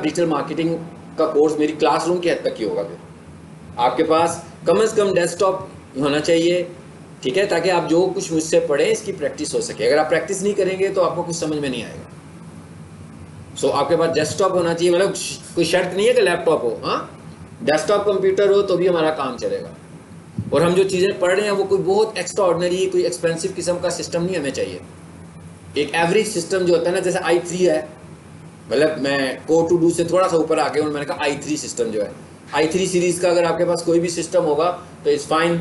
Digital marketing का course मेरी classroom की हद तक ही होगा। फिर आपके पास कम से कम डेस्कटॉप होना चाहिए, ठीक है, ताकि आप जो कुछ मुझसे पढ़े इसकी प्रैक्टिस हो सके। अगर आप प्रैक्टिस नहीं करेंगे तो आपको कुछ समझ में नहीं आएगा। सो आपके पास डेस्कटॉप होना चाहिए, मतलब कोई शर्त नहीं है कि लैपटॉप हो, हाँ, डेस्कटॉप कंप्यूटर हो तो भी हमारा काम चलेगा। और हम जो चीज़ें पढ़ रहे हैं वो कोई बहुत एक्स्ट्रा ऑर्डिनरी, कोई एक्सपेंसिव किस्म का सिस्टम नहीं हमें चाहिए। एक एवरेज सिस्टम जो होता है ना, जैसे i3 है, मतलब मैं को टू डू से थोड़ा सा ऊपर आके मैंने कहा i3 सिस्टम जो है, i3 सीरीज़ का अगर आपके पास कोई भी सिस्टम होगा तो इट्स फाइन,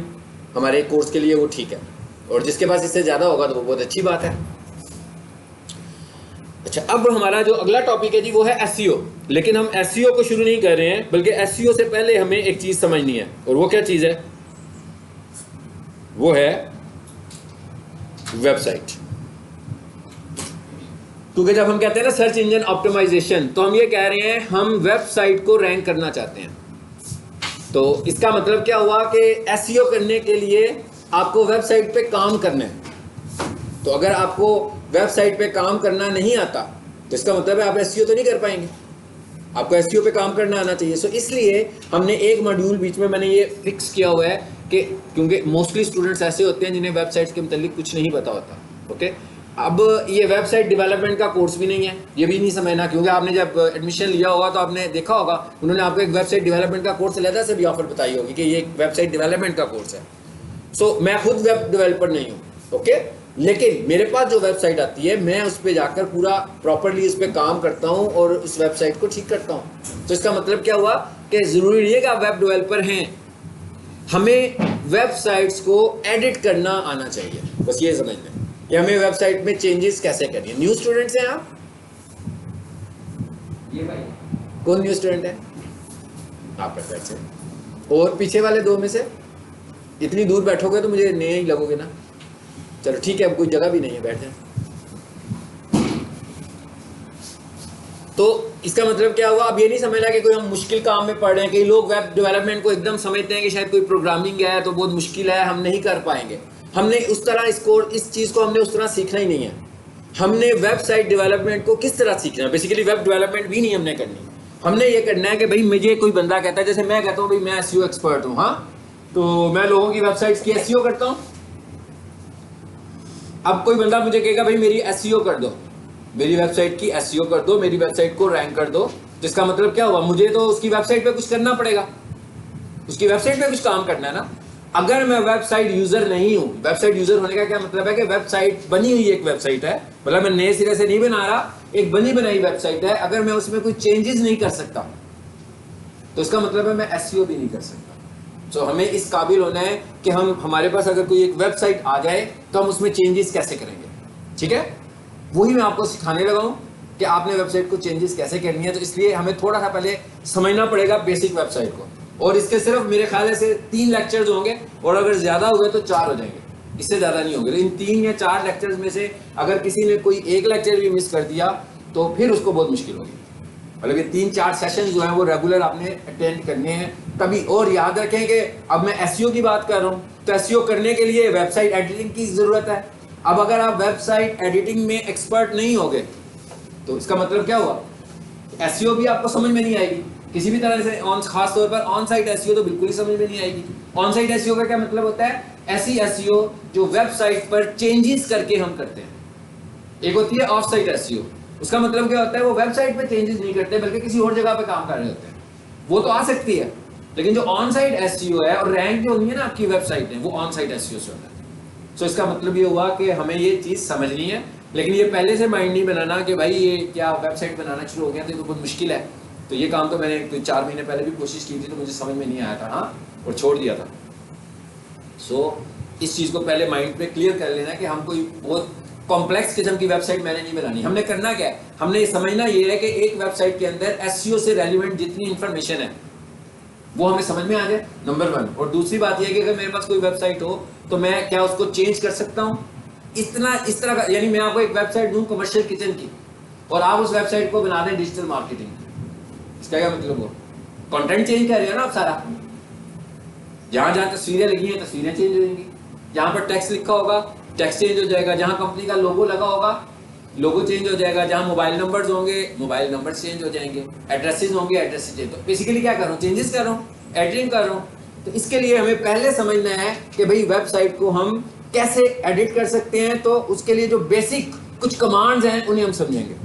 हमारे कोर्स के लिए वो ठीक है। और जिसके पास इससे ज़्यादा होगा तो वो बहुत अच्छी बात है। अच्छा, अब हमारा जो अगला टॉपिक है जी वो है एसईओ। लेकिन हम एसईओ को शुरू नहीं कर रहे हैं, बल्कि एसईओ से पहले हमें एक चीज़ समझनी है, और वो क्या चीज़ है? वो है वेबसाइट। क्योंकि जब हम कहते हैं ना सर्च इंजन ऑप्टिमाइजेशन, तो हम ये कह रहे हैं हम वेबसाइट को रैंक करना चाहते हैं। तो इसका मतलब क्या हुआ कि एसईओ करने के लिए आपको वेबसाइट पे काम करना है। तो अगर आपको वेबसाइट पे काम करना नहीं आता तो इसका मतलब है आप एसईओ तो नहीं कर पाएंगे, आपको एसईओ पे काम करना आना चाहिए। सो इसलिए हमने एक मॉड्यूल बीच में मैंने ये फिक्स किया हुआ है कि क्योंकि मोस्टली स्टूडेंट्स ऐसे होते हैं जिन्हें वेबसाइट्स के मतलब कुछ नहीं पता होता, ओके। अब ये वेबसाइट डेवलपमेंट का कोर्स भी नहीं है, ये भी नहीं समझना, क्योंकि आपने जब एडमिशन लिया होगा तो आपने देखा होगा उन्होंने आपको एक वेबसाइट डेवलपमेंट का कोर्स अलग से भी ऑफर बताई होगी कि ये एक वेबसाइट डेवलपमेंट का कोर्स है। सो मैं खुद वेब डेवलपर नहीं हूँ, ओके, लेकिन मेरे पास जो वेबसाइट आती है मैं उस पर जाकर पूरा प्रॉपरली उस पर काम करता हूँ और उस वेबसाइट को ठीक करता हूँ। तो इसका मतलब क्या हुआ कि ज़रूरी नहीं है कि आप वेब डेवलपर हैं, हमें वेबसाइट्स को एडिट करना आना चाहिए, बस ये समझ लें कि हमें वेबसाइट में चेंजेस कैसे करनी है। न्यू स्टूडेंट्स हैं आप? ये भाई कौन न्यू स्टूडेंट है? आप प्रोफेसर से, और पीछे वाले दो में से इतनी दूर बैठोगे तो मुझे नए ही लगोगे ना। चलो ठीक है, अब कोई जगह भी नहीं है, बैठ जाए। तो इसका मतलब क्या हुआ, अब ये नहीं समझना कि कोई हम मुश्किल काम में पढ़ रहे हैं। कई लोग वेब डेवलपमेंट को एकदम समझते हैं कि शायद कोई प्रोग्रामिंग है तो बहुत मुश्किल है, हम नहीं कर पाएंगे। हमने उस तरह इस चीज़ को हमने उस तरह सीखना ही नहीं है। हमने वेबसाइट डेवलपमेंट को किस तरह सीखना है, बेसिकली वेब डेवलपमेंट भी नहीं हमने करनी। हमने ये करना है कि भाई मुझे कोई बंदा कहता है, जैसे मैं कहता हूँ भाई मैं एसईओ एक्सपर्ट हूँ, हाँ, तो मैं लोगों की वेबसाइट्स की एसईओ करता हूँ। अब कोई बंदा मुझे कहेगा भाई मेरी एसईओ कर दो, मेरी वेबसाइट की एसईओ कर दो, मेरी वेबसाइट को रैंक कर दो, जिसका मतलब क्या हुआ, मुझे तो उसकी वेबसाइट पे कुछ करना पड़ेगा, उसकी वेबसाइट पे कुछ काम करना है ना। अगर मैं वेबसाइट यूजर नहीं हूं, वेबसाइट यूजर होने का क्या मतलब है कि वेबसाइट बनी हुई एक वेबसाइट है, मतलब मैं नए सिरे से नहीं बना रहा, एक बनी बनाई वेबसाइट है, अगर मैं उसमें कोई चेंजेस नहीं कर सकता तो इसका मतलब है मैं एसईओ भी नहीं कर सकता। तो हमें इस काबिल होना है कि हमारे पास अगर कोई एक वेबसाइट आ जाए तो हम उसमें चेंजेस कैसे करेंगे, ठीक है। वही मैं आपको सिखाने लगा हूं कि आपने वेबसाइट को चेंजेस कैसे करनी है। तो इसलिए हमें थोड़ा सा पहले समझना पड़ेगा बेसिक वेबसाइट को, और इसके सिर्फ मेरे ख्याल से 3 लेक्चर्स होंगे, और अगर ज्यादा हुए तो 4 हो जाएंगे, इससे ज्यादा नहीं होंगे। इन 3 या 4 लेक्चर्स में से अगर किसी ने कोई एक लेक्चर भी मिस कर दिया तो फिर उसको बहुत मुश्किल होगी। मतलब ये 3-4 सेशन जो है वो रेगुलर आपने अटेंड करने हैं तभी। और याद रखें कि अब मैं एसईओ की बात कर रहा हूँ, तो एसईओ करने के लिए वेबसाइट एडिटिंग की जरूरत है। अब अगर आप वेबसाइट एडिटिंग में एक्सपर्ट नहीं होगे तो इसका मतलब क्या हुआ, एसईओ भी आपको समझ में नहीं आएगी किसी भी तरह से। खास तौर पर ऑन साइट एसईओ तो बिल्कुल ही समझ में नहीं आएगी। ऑन साइट एसईओ का क्या मतलब होता है, ऐसी एसईओ जो वेबसाइट पर चेंजेस करके हम करते हैं। एक होती है ऑफ साइट एसईओ, उसका मतलब क्या होता है, वो वेबसाइट पे चेंजेस नहीं करते बल्कि किसी और जगह पे काम कर रहे होते हैं। वो तो आ सकती है, लेकिन जो ऑन साइट एसईओ है और रैंक जो होनी है ना आपकी वेबसाइट है, वो ऑन साइट एसईओ से होता है। सो इसका मतलब ये हुआ कि हमें ये चीज़ समझनी है, लेकिन ये पहले से माइंड नहीं बनाना कि भाई ये क्या वेबसाइट बनाना शुरू हो गया तो ये तो बहुत मुश्किल है। तो ये काम तो मैंने 4 महीने पहले भी कोशिश की थी तो मुझे समझ में नहीं आया था, हाँ, और छोड़ दिया था। सो इस चीज़ को पहले माइंड पे क्लियर कर लेना कि हम कोई बहुत कॉम्प्लेक्स किस्म की वेबसाइट मैंने नहीं बनानी। हमने करना क्या है, हमने समझना ये है कि एक वेबसाइट के अंदर एसईओ से रेलिवेंट जितनी इंफॉर्मेशन है वो हमें समझ में आ जाए, नंबर 1। और दूसरी बात यह है कि अगर मेरे पास कोई वेबसाइट हो तो मैं क्या उसको चेंज कर सकता हूँ इस तरह का। यानी मैं आपको एक वेबसाइट दूं कमर्शियल किचन की और आप उस वेबसाइट को बना दें डिजिटल मार्केटिंग, इसका क्या मतलब हो, कंटेंट चेंज कर रहे हो ना आप सारा। जहां जहां तस्वीरें लगी हैं तस्वीरें चेंज हो जाएंगी, जहां पर टेक्स्ट लिखा होगा टेक्स्ट चेंज हो जाएगा, जहां कंपनी का लोगो लगा होगा लोगो चेंज हो जाएगा, जहाँ मोबाइल नंबर्स होंगे मोबाइल नंबर्स चेंज हो जाएंगे, एड्रेसेस होंगे एड्रेसेस चेंज। तो बेसिकली क्या कर रहा हूँ, चेंजेस कर रहा हूँ, एडिटिंग कर रहा हूँ। तो इसके लिए हमें पहले समझना है कि भाई वेबसाइट को हम कैसे एडिट कर सकते हैं। तो उसके लिए जो बेसिक कुछ कमांड्स हैं उन्हें हम समझेंगे,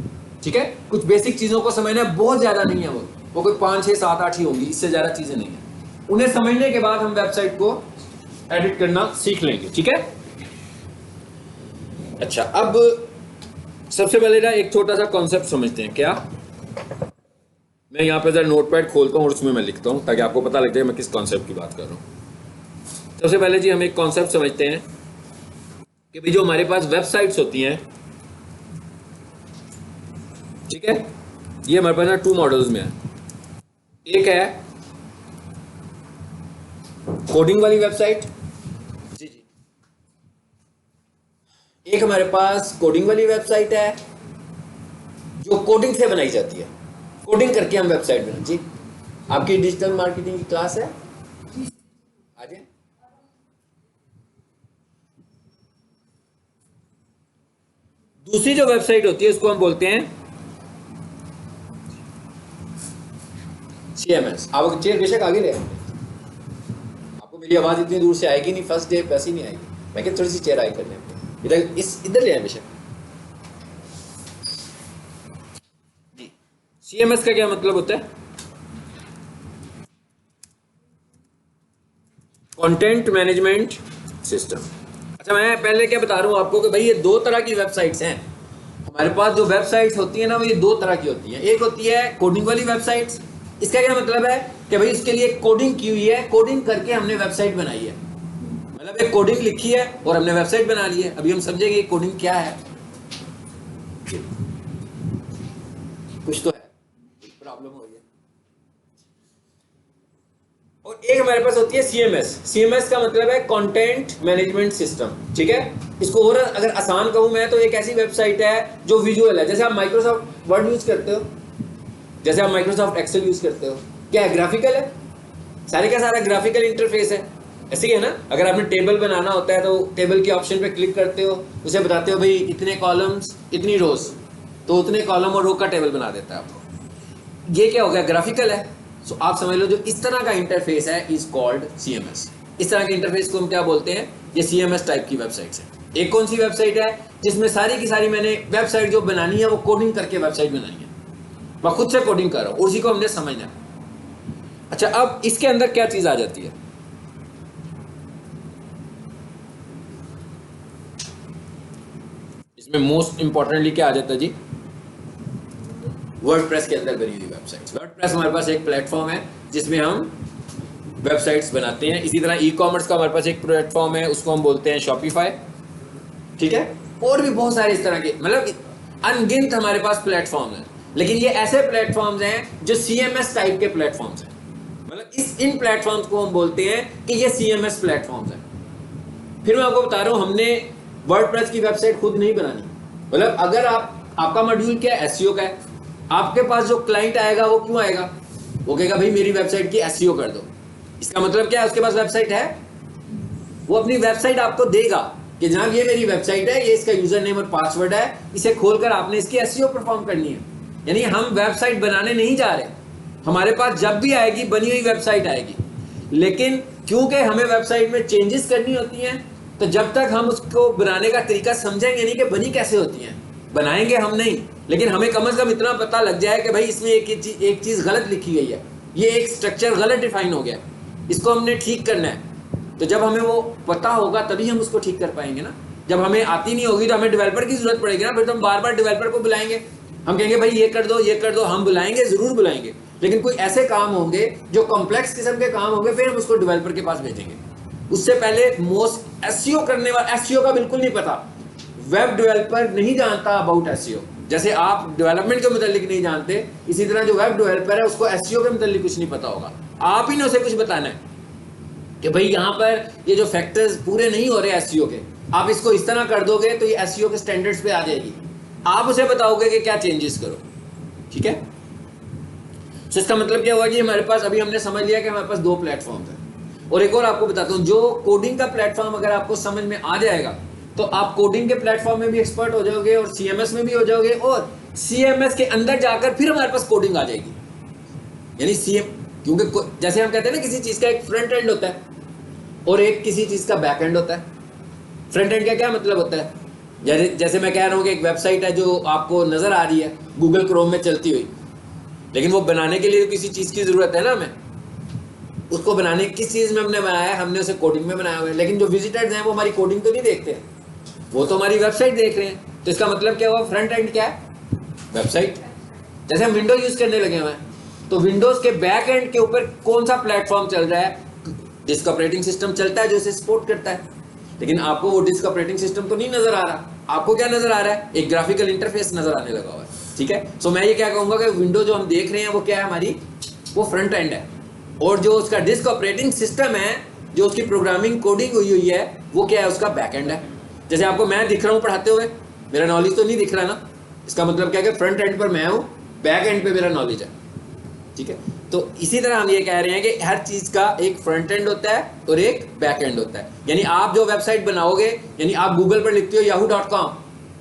ठीक है। कुछ बेसिक चीज़ों को समझना है, बहुत ज़्यादा नहीं है, वो कोई 5 6 7 8 ही होंगी, इससे ज़्यादा चीज़ें नहीं है। उन्हें समझने के बाद हम वेबसाइट को एडिट करना सीख लेंगे, ठीक है। अच्छा, अब सबसे पहले ना एक छोटा सा कॉन्सेप्ट समझते हैं। क्या, मैं यहाँ पे जरा नोटपैड खोलता हूँ और उसमें मैं लिखता हूँ ताकि आपको पता लग जाए मैं किस कॉन्सेप्ट की बात कर रहा हूँ। सबसे पहले जी हम एक कॉन्सेप्ट समझते हैं कि भाई जो हमारे पास वेबसाइट्स होती हैं, ठीक है, ये हमारे पास ना 2 मॉडल्स में है। एक है कोडिंग वाली वेबसाइट, जी जी, एक हमारे पास कोडिंग वाली वेबसाइट है जो कोडिंग से बनाई जाती है, कोडिंग करके हम वेबसाइट बनाए। जी, आपकी डिजिटल मार्केटिंग की क्लास है, आ जाए। दूसरी जो वेबसाइट होती है उसको हम बोलते हैं CMS। आप चेयर बेशक आगे ले, आपको मेरी आवाज इतनी दूर से आएगी नहीं, फर्स्ट डे वैसे ही नहीं आएगी। मैं क्या थोड़ी सी चेयर आई करने इधर, इधर ले आए बेशक। जी, CMS का क्या मतलब होता है? Content management system. अच्छा, मैं पहले क्या बता रहा हूँ आपको कि भाई ये 2 तरह की वेबसाइट्स हैं हमारे पास। जो वेबसाइट्स होती है ना, वो ये 2 तरह की होती हैं। एक होती है कोडिंग वाली वेबसाइट्स। इसका क्या मतलब है कि भाई इसके लिए कोडिंग की हुई है, कोडिंग करके हमने वेबसाइट बनाई है, मतलब एक कोडिंग लिखी है और हमने वेबसाइट बना ली है। अभी हम समझेंगे कोडिंग क्या है, कुछ तो है, प्रॉब्लम हो रही है। और एक हमारे पास होती है CMS का मतलब है कंटेंट मैनेजमेंट सिस्टम, ठीक है। इसको और अगर आसान कहूं मैं तो एक ऐसी वेबसाइट है जो विजुअल है। जैसे आप माइक्रोसॉफ्ट वर्ड यूज करते हो, जैसे आप माइक्रोसॉफ्ट एक्सेल यूज करते हो, क्या है, ग्राफिकल है, सारे का सारा ग्राफिकल इंटरफेस है, ऐसे ही है ना। अगर आपने टेबल बनाना होता है तो टेबल के ऑप्शन पे क्लिक करते हो, उसे बताते हो भाई इतने कॉलम्स इतनी रोज, तो उतने कॉलम और रो का टेबल बना देता है आपको। ये क्या हो गया, ग्राफिकल है। सो आप समझ लो जो इस तरह का इंटरफेस है इज कॉल्ड CMS। इस तरह के इंटरफेस को हम क्या बोलते हैं, ये CMS टाइप की वेबसाइट्स है। एक कौन सी वेबसाइट है जिसमें सारी की सारी मैंने वेबसाइट जो बनानी है वो कोडिंग करके वेबसाइट बनानी है, मैं खुद से कोडिंग कर रहा हूं, उसी को हमने समझना है। अच्छा, अब इसके अंदर क्या चीज आ जाती है, इसमें मोस्ट इंपॉर्टेंटली क्या आ जाता है जी, वर्डप्रेस के अंदर बनी हुई वेबसाइट्स। वर्डप्रेस हमारे पास एक प्लेटफॉर्म है जिसमें हम वेबसाइट्स बनाते हैं। इसी तरह ई-कॉमर्स का हमारे पास एक प्लेटफॉर्म है, उसको हम बोलते हैं शॉपिफाई, ठीक है। और भी बहुत सारे इस तरह के, मतलब अनगिनत हमारे पास प्लेटफॉर्म हैं। लेकिन ये ऐसे प्लेटफॉर्म्स हैं जो CMS टाइप के प्लेटफॉर्म्स हैं, मतलब इन प्लेटफॉर्म्स को हम बोलते हैं कि ये CMS प्लेटफॉर्म्स हैं। फिर मैं आपको बता रहा हूँ, हमने वर्डप्रेस की वेबसाइट खुद नहीं बनानी। मतलब अगर आपका मॉड्यूल क्या है, SEO का है, आपके पास जो क्लाइंट आएगा वो क्यों आएगा, वो कहेगा भाई मेरी वेबसाइट की SEO कर दो। इसका मतलब क्या है, उसके पास वेबसाइट है, वो अपनी वेबसाइट आपको देगा कि जनाब ये मेरी वेबसाइट है, ये इसका यूजर नेम और पासवर्ड है, इसे खोलकर आपने इसकी SEO परफॉर्म करनी है। यानी हम वेबसाइट बनाने नहीं जा रहे, हमारे पास जब भी आएगी बनी हुई वेबसाइट आएगी। लेकिन क्योंकि हमें वेबसाइट में चेंजेस करनी होती हैं, तो जब तक हम उसको बनाने का तरीका समझेंगे नहीं कि बनी कैसे होती हैं, बनाएंगे हम नहीं, लेकिन हमें कम से कम इतना पता लग जाए कि भाई इसमें एक चीज गलत लिखी गई है, ये एक स्ट्रक्चर गलत डिफाइन हो गया, इसको हमने ठीक करना है। तो जब हमें वो पता होगा तभी हम उसको ठीक कर पाएंगे ना। जब हमें आती नहीं होगी तो हमें डेवलपर की जरूरत पड़ेगी ना, फिर तो हम बार बार डेवलपर को बुलाएंगे, हम कहेंगे भाई ये कर दो ये कर दो, हम बुलाएंगे, जरूर बुलाएंगे। लेकिन कोई ऐसे काम होंगे जो कॉम्प्लेक्स किस्म के काम होंगे, फिर हम उसको डेवलपर के पास भेजेंगे। उससे पहले मोस्ट SEO करने वाला, SEO का बिल्कुल नहीं पता, वेब डेवलपर नहीं जानता अबाउट SEO। जैसे आप डेवलपमेंट के मुतालिक नहीं जानते, इसी तरह जो वेब डेवलपर है उसको SEO के मुतालिक कुछ नहीं पता होगा। आप ही ने उसे कुछ बताना है कि भाई यहाँ पर ये जो फैक्टर्स पूरे नहीं हो रहे SEO के, आप इसको इस तरह कर दोगे तो ये SEO के स्टैंडर्ड्स पे आ जाएगी। आप उसे बताओगे कि क्या चेंजेस करो, ठीक है। तो इसका मतलब क्या हुआ कि हमारे पास, अभी हमने समझ लिया कि हमारे पास 2 प्लेटफॉर्म है। और एक और आपको बताता हूँ, जो कोडिंग का प्लेटफॉर्म अगर आपको समझ में आ जाएगा तो आप कोडिंग के प्लेटफॉर्म में भी एक्सपर्ट हो जाओगे और सीएमएस में भी हो जाओगे, और सीएमएस के अंदर जाकर फिर हमारे पास कोडिंग आ जाएगी। यानी सीएम, क्योंकि जैसे हम कहते हैं ना किसी चीज का एक फ्रंट एंड होता है और एक किसी चीज का बैक एंड होता है। फ्रंट एंड का क्या मतलब होता है, जैसे मैं कह रहा हूँ कि एक वेबसाइट है जो आपको नजर आ रही है गूगल क्रोम में चलती हुई, लेकिन वो बनाने के लिए किसी चीज की जरूरत है ना हमें, उसको बनाने किस चीज में हमने बनाया है, हमने उसे कोडिंग में बनाया हुआ है। लेकिन जो विजिटर्स हैं वो हमारी कोडिंग तो नहीं देखते हैं, वो तो हमारी वेबसाइट देख रहे हैं। तो इसका मतलब क्या हुआ, फ्रंट एंड क्या है, वेबसाइट। जैसे हम विंडो यूज करने लगे हुए हैं, तो विंडोज के बैक एंड के ऊपर कौन सा प्लेटफॉर्म चल रहा है, डिस्क ऑपरेटिंग सिस्टम चलता है जो इसे सपोर्ट करता है। लेकिन आपको वो डिस्क ऑपरेटिंग सिस्टम तो नहीं नजर आ रहा, आपको क्या नजर आ रहा है, एक ग्राफिकल इंटरफेस नजर आने लगा हुआ है। ठीक है, सो मैं ये क्या कहूंगा कि विंडो जो हम देख रहे हैं वो क्या है, हमारी वो फ्रंट एंड है, और जो उसका डिस्क ऑपरेटिंग सिस्टम है, जो उसकी प्रोग्रामिंग कोडिंग हुई है, वो क्या है, उसका बैक एंड है। जैसे आपको मैं दिख रहा हूँ पढ़ाते हुए, मेरा नॉलेज तो नहीं दिख रहा ना, इसका मतलब क्या है कि फ्रंट एंड पर मैं हूँ, बैक एंड पे मेरा नॉलेज है। ठीक है, तो इसी तरह हम ये कह रहे हैं कि हर चीज का एक फ्रंट एंड होता है और एक बैक एंड होता है। यानी आप जो वेबसाइट बनाओगे, यानी आप गूगल पर लिखते हो yahoo.com,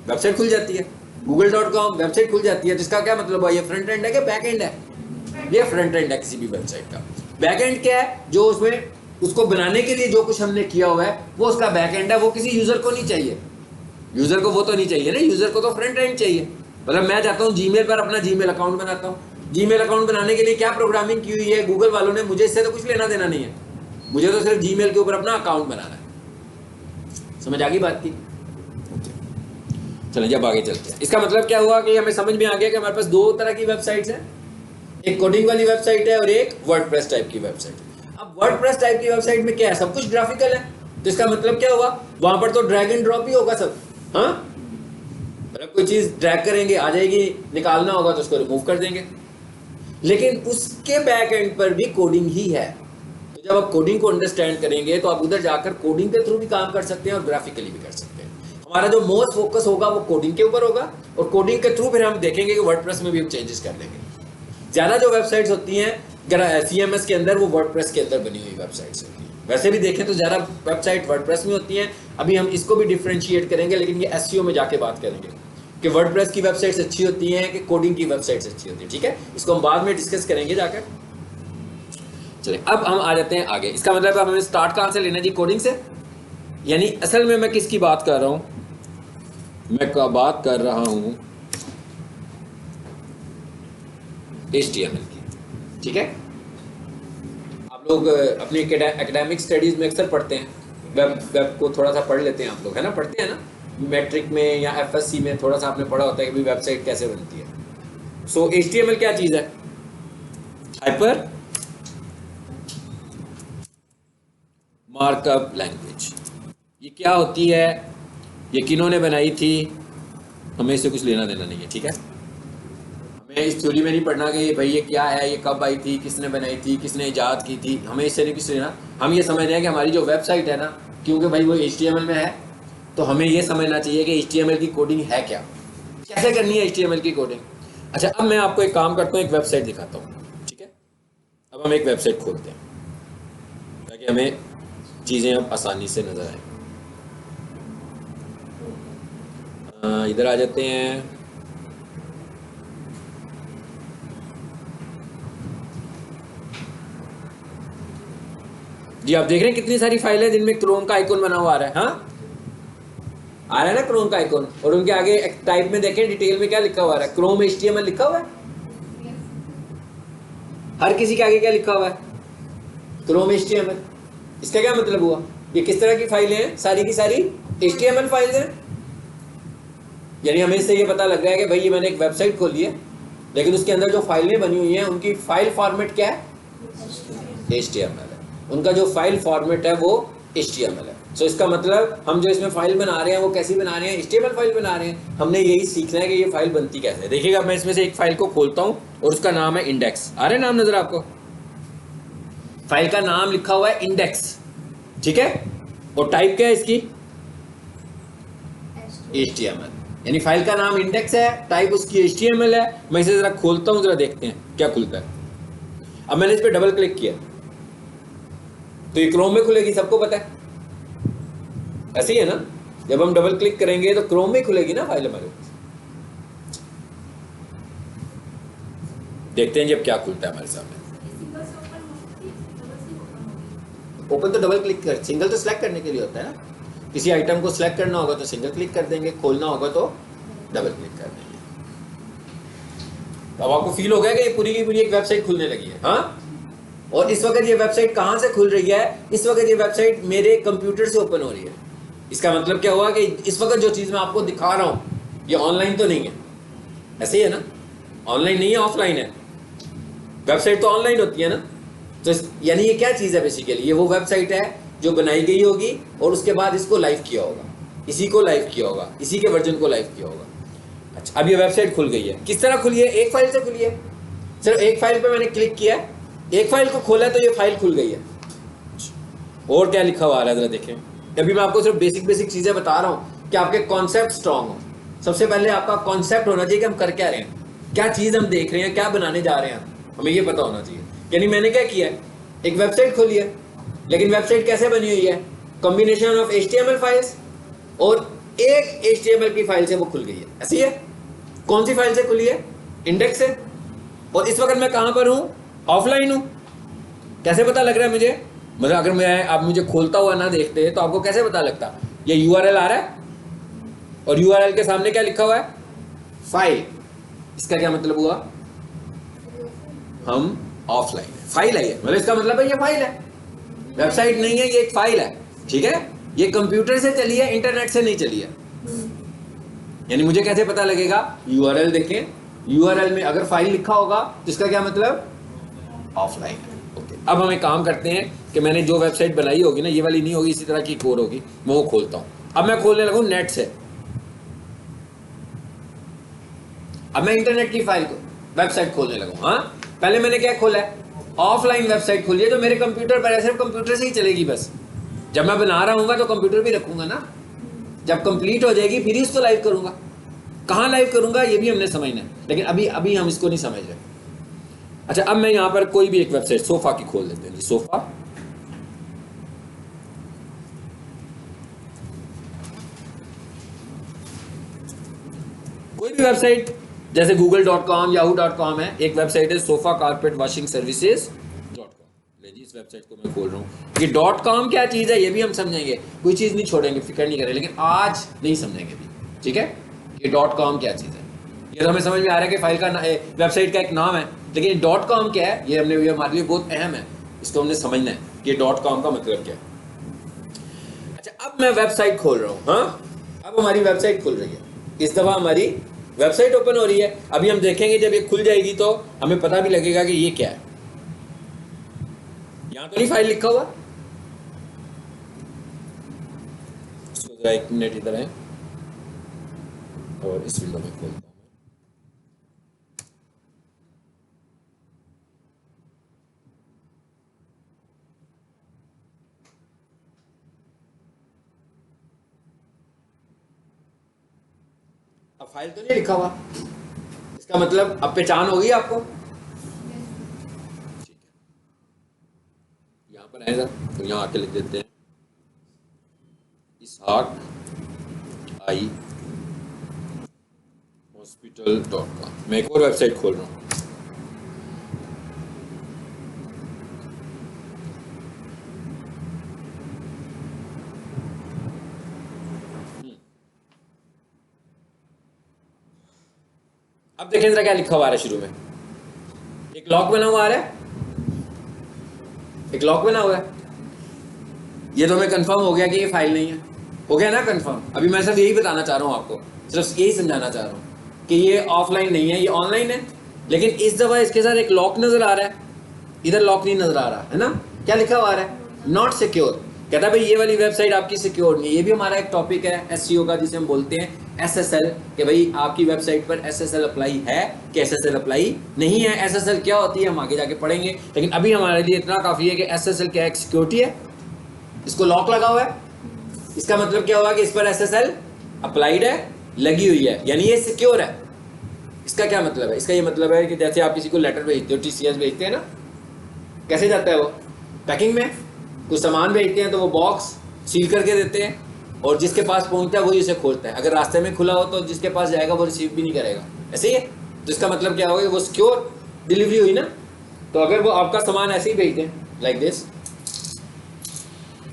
वेबसाइट खुल जाती है, google.com वेबसाइट खुल जाती है, तो इसका क्या मतलब है, ये फ्रंट एंड है कि बैक एंड है, ये फ्रंट एंड है किसी भी वेबसाइट का। बैक एंड क्या है, जो उसमें उसको बनाने के लिए जो कुछ हमने किया हुआ है वो उसका बैक एंड है, वो किसी यूजर को नहीं चाहिए, यूजर को वो तो नहीं चाहिए ना, यूजर को तो फ्रंट एंड चाहिए। मतलब मैं चाहता हूँ जीमेल पर अपना जीमेल अकाउंट बनाता हूँ, जीमेल अकाउंट बनाने के लिए क्या प्रोग्रामिंग की हुई है गूगल वालों ने, मुझे इससे तो कुछ लेना देना नहीं है, मुझे तो सिर्फ जीमेल के ऊपर अपना अकाउंट बनाना है। समझ आ गई बात की? चलें जब आगे चलते हैं। इसका मतलब क्या हुआ कि हमें समझ में आ गया कि हमारे पास दो तरह की वेबसाइट्स हैं, एक कोडिंग वाली वेबसाइट है और एक वर्डप्रेस टाइप की वेबसाइट है। अब वर्डप्रेस टाइप की वेबसाइट में क्या है, सब कुछ ग्राफिकल है, तो इसका मतलब क्या हुआ, वहां पर तो ड्रैग एंड ड्रॉप ही होगा सब। हाँ, मतलब कोई चीज ड्रैग करेंगे आ जाएगी, निकालना होगा तो उसको रिमूव कर देंगे। लेकिन उसके बैक एंड पर भी कोडिंग ही है, तो जब आप कोडिंग को अंडरस्टैंड करेंगे तो आप उधर जाकर कोडिंग के थ्रू भी काम कर सकते हैं और ग्राफिकली भी कर सकते हैं। हमारा जो मोस्ट फोकस होगा वो कोडिंग के ऊपर होगा, और कोडिंग के थ्रू फिर हम देखेंगे कि वर्डप्रेस में भी हम चेंजेस कर देंगे। ज्यादा जो वेबसाइट्स होती हैं सीएमएस के अंदर, वो वर्डप्रेस के अंदर बनी हुई वेबसाइट्स होती हैं। वैसे भी देखें तो ज्यादा वेबसाइट वर्डप्रेस में होती हैं। अभी हम इसको भी डिफरेंशिएट करेंगे, लेकिन ये एसईओ में जाके बात करेंगे कि वर्डप्रेस की वेबसाइट्स अच्छी होती हैं कि कोडिंग की वेबसाइट्स अच्छी होती हैं। ठीक है, इसको हम बाद में डिस्कस करेंगे जाकर। चलिए अब हम आ जाते हैं आगे। इसका मतलब अब हमें स्टार्ट कहां से लेना जी, कोडिंग से। यानी असल में मैं किसकी बात कर रहा हूं, मैं बात कर रहा हूं HTML की। ठीक है, आप लोग अपनी एकेडमिक स्टडीज में अक्सर पढ़ते हैं, वेब को थोड़ा सा पढ़ लेते हैं आप loग, है ना, पढ़ते हैं ना, मैट्रिक में या FSC में थोड़ा सा आपने पढ़ा होता है कि भाई वेबसाइट कैसे बनती है। सो HTML क्या चीज है, हाइपर मार्कअप लैंग्वेज। ये क्या होती है, ये किन्होंने बनाई थी, हमें इससे कुछ लेना देना नहीं है। ठीक है, हमें इस थ्योरी में नहीं पढ़ना कि भाई ये क्या है, ये कब आई थी, किसने बनाई थी, किसने इजाद की थी, हमें इससे नहीं कुछ लेना। हम ये समझ रहे हैं कि हमारी जो वेबसाइट है ना, क्योंकि भाई वो HTML में है, तो हमें ये समझना चाहिए कि HTML की कोडिंग है क्या, कैसे करनी है HTML की कोडिंग। अच्छा, अब मैं आपको एक काम करता हूँ, एक वेबसाइट दिखाता हूँ। ठीक है, अब हम एक वेबसाइट खोलते हैं ताकि हमें चीज़ें अब आसानी से नजर आए। इधर आ जाते हैं। जी आप देख रहे हैं कितनी सारी फाइलें जिनमें क्रोम का आइकॉन बना हुआ आ रहा है। हाँ, आ रहा है ना क्रोम का आइकॉन, और उनके आगे टाइप में देखें डिटेल में क्या लिखा हुआ है, क्रोम HTML लिखा हुआ है। हर किसी के आगे क्या लिखा हुआ है, क्रोम HTML। इसका क्या मतलब हुआ, ये किस तरह की फाइलें हैं, सारी की सारी HTML फाइल्स हैं। यानी हमें इससे ये पता लग रहा है कि भाई ये मैंने एक वेबसाइट खोली है, लेकिन उसके अंदर जो फाइलें बनी हुई हैं उनकी फाइल फॉर्मेट क्या है, HTML है। उनका जो फाइल फॉर्मेट है वो HTML है। सो इसका मतलब हम जो इसमें फाइल बना रहे हैं वो कैसी बना रहे हैं, HTML फाइल बना रहे हैं। हमने यही सीखना है कि ये फाइल बनती कैसे है। देखिएगा मैं इसमें से एक फाइल को खोलता हूँ और उसका नाम है इंडेक्स। आ रहा है नाम नजर आपको, फाइल का नाम लिखा हुआ है इंडेक्स। ठीक है, और टाइप क्या है इसकी, HTML। यानी फाइल का नाम इंडेक्स है, टाइप उसकी HTML है। मैं इसे जरा खोलता हूँ, जरा देखते हैं क्या खुलता है। अब मैंने इस पर डबल क्लिक किया तो ये क्रोम में खुलेगी, सबको पता है, ऐसे ही है ना। जब हम डबल क्लिक करेंगे तो क्रोम में खुलेगी ना फाइल हमारे पास। देखते हैं जब क्या खुलता है हमारे सामने। ओपन तो डबल क्लिक कर, सिंगल तो सिलेक्ट करने के लिए होता है ना। किसी आइटम को सिलेक्ट करना होगा तो सिंगल क्लिक कर देंगे, खोलना होगा तो डबल क्लिक कर देंगे। अब आपको फील हो गया कि ये पूरी की पूरी एक वेबसाइट खुलने लगी है। हाँ, और इस वक्त ये वेबसाइट कहां से खुल रही है? इस वक्त ये वेबसाइट मेरे कंप्यूटर से ओपन हो रही है। इसका मतलब क्या हुआ कि इस वक्त जो चीज मैं आपको दिखा रहा हूं ये ऑनलाइन तो नहीं है, ऐसे ही है ना, ऑनलाइन नहीं है, ऑफलाइन है। वेबसाइट तो ऑनलाइन होती है ना, तो यानी ये क्या चीज है बेसिकली? ये वो वेबसाइट है जो बनाई गई होगी और उसके बाद इसको लाइव किया होगा, इसी को लाइव किया होगा, इसी के वर्जन को लाइव किया होगा। अच्छा, अब ये वेबसाइट खुल गई है। किस तरह खुली है? एक फाइल से खुली है। सिर्फ एक फाइल पे मैंने क्लिक किया, एक फाइल को खोला तो ये फाइल खुल गई है। और क्या लिखा हुआ आ रहा है जरा देखें। अभी मैं आपको सिर्फ बेसिक चीजें बता रहा हूं कि आपके कॉन्सेप्ट स्ट्रांग हो। सबसे पहले आपका कॉन्सेप्ट होना चाहिए कि हम कर क्या रहे हैं, क्या चीज हम देख रहे हैं, क्या बनाने जा रहे हैं, हमें ये पता होना चाहिए। यानी मैंने क्या किया है, एक वेबसाइट खोली है, लेकिन वेबसाइट कैसे बनी हुई है? कॉम्बिनेशन ऑफ HTML फाइल्स और एक HTML की फाइल से वो खुल गई है। ऐसी है। कौन सी फाइल से खुली है? इंडेक्स से। और इस वक्त मैं कहां पर हूं? ऑफलाइन हूं। कैसे पता लग रहा है मुझे? मतलब अगर मैं आप मुझे खोलता हुआ ना देखते तो आपको कैसे पता लगता? ये URL आ रहा है और URL के सामने क्या लिखा हुआ है? फाइल। इसका क्या मतलब हुआ? हम ऑफलाइन है, फाइल है ये, मतलब इसका मतलब है ये फाइल है, वेबसाइट नहीं है, ये एक फाइल है। ठीक है, ये कंप्यूटर से चली है, इंटरनेट से नहीं चली है। यानी मुझे कैसे पता लगेगा? URL देखें, URL में अगर फाइल लिखा होगा तो इसका क्या मतलब? ऑफलाइन है। ओके, अब हम एक काम करते हैं कि मैंने जो वेबसाइट बनाई होगी ना, ये वाली नहीं होगी, इसी तरह की कोर होगी, मैं वो खोलता हूं। अब मैं खोलने लगूं नेट से। अब मैं इंटरनेट की फाइल को वेबसाइट खोलने लगूं। हाँ, पहले मैंने क्या खोला है? ऑफलाइन वेबसाइट खोली है जो मेरे कंप्यूटर पर है, सिर्फ कंप्यूटर से ही चलेगी बस। जब मैं बना रहा हूँ तो कंप्यूटर भी रखूंगा ना, जब कंप्लीट हो जाएगी फिर ही उसको लाइव करूंगा। कहाँ लाइव करूंगा ये भी हमने समझना है, लेकिन अभी हम इसको नहीं समझ रहे। अच्छा, अब मैं यहाँ पर कोई भी एक वेबसाइट सोफा की खोल देते हैं जी, सोफा। कोई भी वेबसाइट जैसे google.com, yahoo.com है, एक वेबसाइट है सोफा कारपेट वॉशिंग सर्विसेज.com। ले जी, इस वेबसाइट को मैं खोल रहा हूँ। ये .com क्या चीज़ है ये भी हम समझेंगे, कोई चीज़ नहीं छोड़ेंगे, फिक्र नहीं करें, लेकिन आज नहीं समझेंगे भी। ठीक है, ये .com क्या चीज़ है ये तो हमें समझ में आ रहा है कि फाइल का वेबसाइट का एक नाम है, लेकिन .com क्या है ये हमारे लिए बहुत अहम है, इसको हमने समझना है कि .com का मतलब क्या है। अच्छा, अब मैं वेबसाइट खोल रहा हूँ। हाँ, अब हमारी वेबसाइट खुल रही है, इस दफ़ा हमारी वेबसाइट ओपन हो रही है। अभी हम देखेंगे जब ये खुल जाएगी तो हमें पता भी लगेगा कि ये क्या है। यहां तो नहीं फाइल लिखा हुआ, इसको जरा 1 मिनट इधर है और इस विंडो में खोलता हूं। अब फाइल तो नहीं लिखा हुआ, इसका मतलब अब पहचान होगी आपको। ठीक है, यहाँ पर आएगा तो यहाँ आके लिख देते हैं इसहाक आई हॉस्पिटल.com। मैं एक और वेबसाइट खोल रहा हूँ। अब देखें जरा क्या लिखा हुआ है शुरू में, एक लॉक बना हुआ आ रहा है, एक लॉक बना हुआ है। ये तो मैं कंफर्म हो गया कि ये फाइल नहीं है, हो गया ना कंफर्म। अभी मैं सिर्फ यही बताना चाह रहा हूँ आपको, सिर्फ यही समझाना चाह रहा हूँ कि ये ऑफलाइन नहीं है, ये ऑनलाइन है। लेकिन इस दफा इसके साथ एक लॉक नजर आ रहा है, इधर लॉक नहीं नजर आ रहा है ना। क्या लिखा हुआ आ रहा है? Not secure. कहता है भाई ये वाली वेबसाइट आपकी सिक्योर नहीं है। ये भी हमारा एक टॉपिक है SEO का, जिसे हम बोलते हैं SSL, कि भाई आपकी वेबसाइट पर SSL अप्लाई है कि SSL अप्लाई नहीं है। SSL क्या होती है हम आगे जाके पढ़ेंगे, लेकिन अभी हमारे लिए इतना काफ़ी है कि SSL क्या एक सिक्योरिटी है, इसको लॉक लगा हुआ है। इसका मतलब क्या हुआ कि इस पर SSL अप्लाइड है, लगी हुई है, यानी ये सिक्योर है। इसका क्या मतलब है? इसका ये मतलब है कि जैसे आप किसी को लेटर भेजते हो, TCS भेजते हैं ना, कैसे जाता है वो? पैकिंग में। कुछ सामान भेजते हैं तो वो बॉक्स सील करके देते हैं, और जिसके पास पहुंचता है वही उसे खोलता है। अगर रास्ते में खुला हो तो जिसके पास जाएगा वो रिसीव भी नहीं करेगा, ऐसे ही है। तो इसका मतलब क्या होगा, वो सिक्योर डिलीवरी हुई ना। तो अगर वो आपका सामान ऐसे ही भेजते हैं लाइक दिस,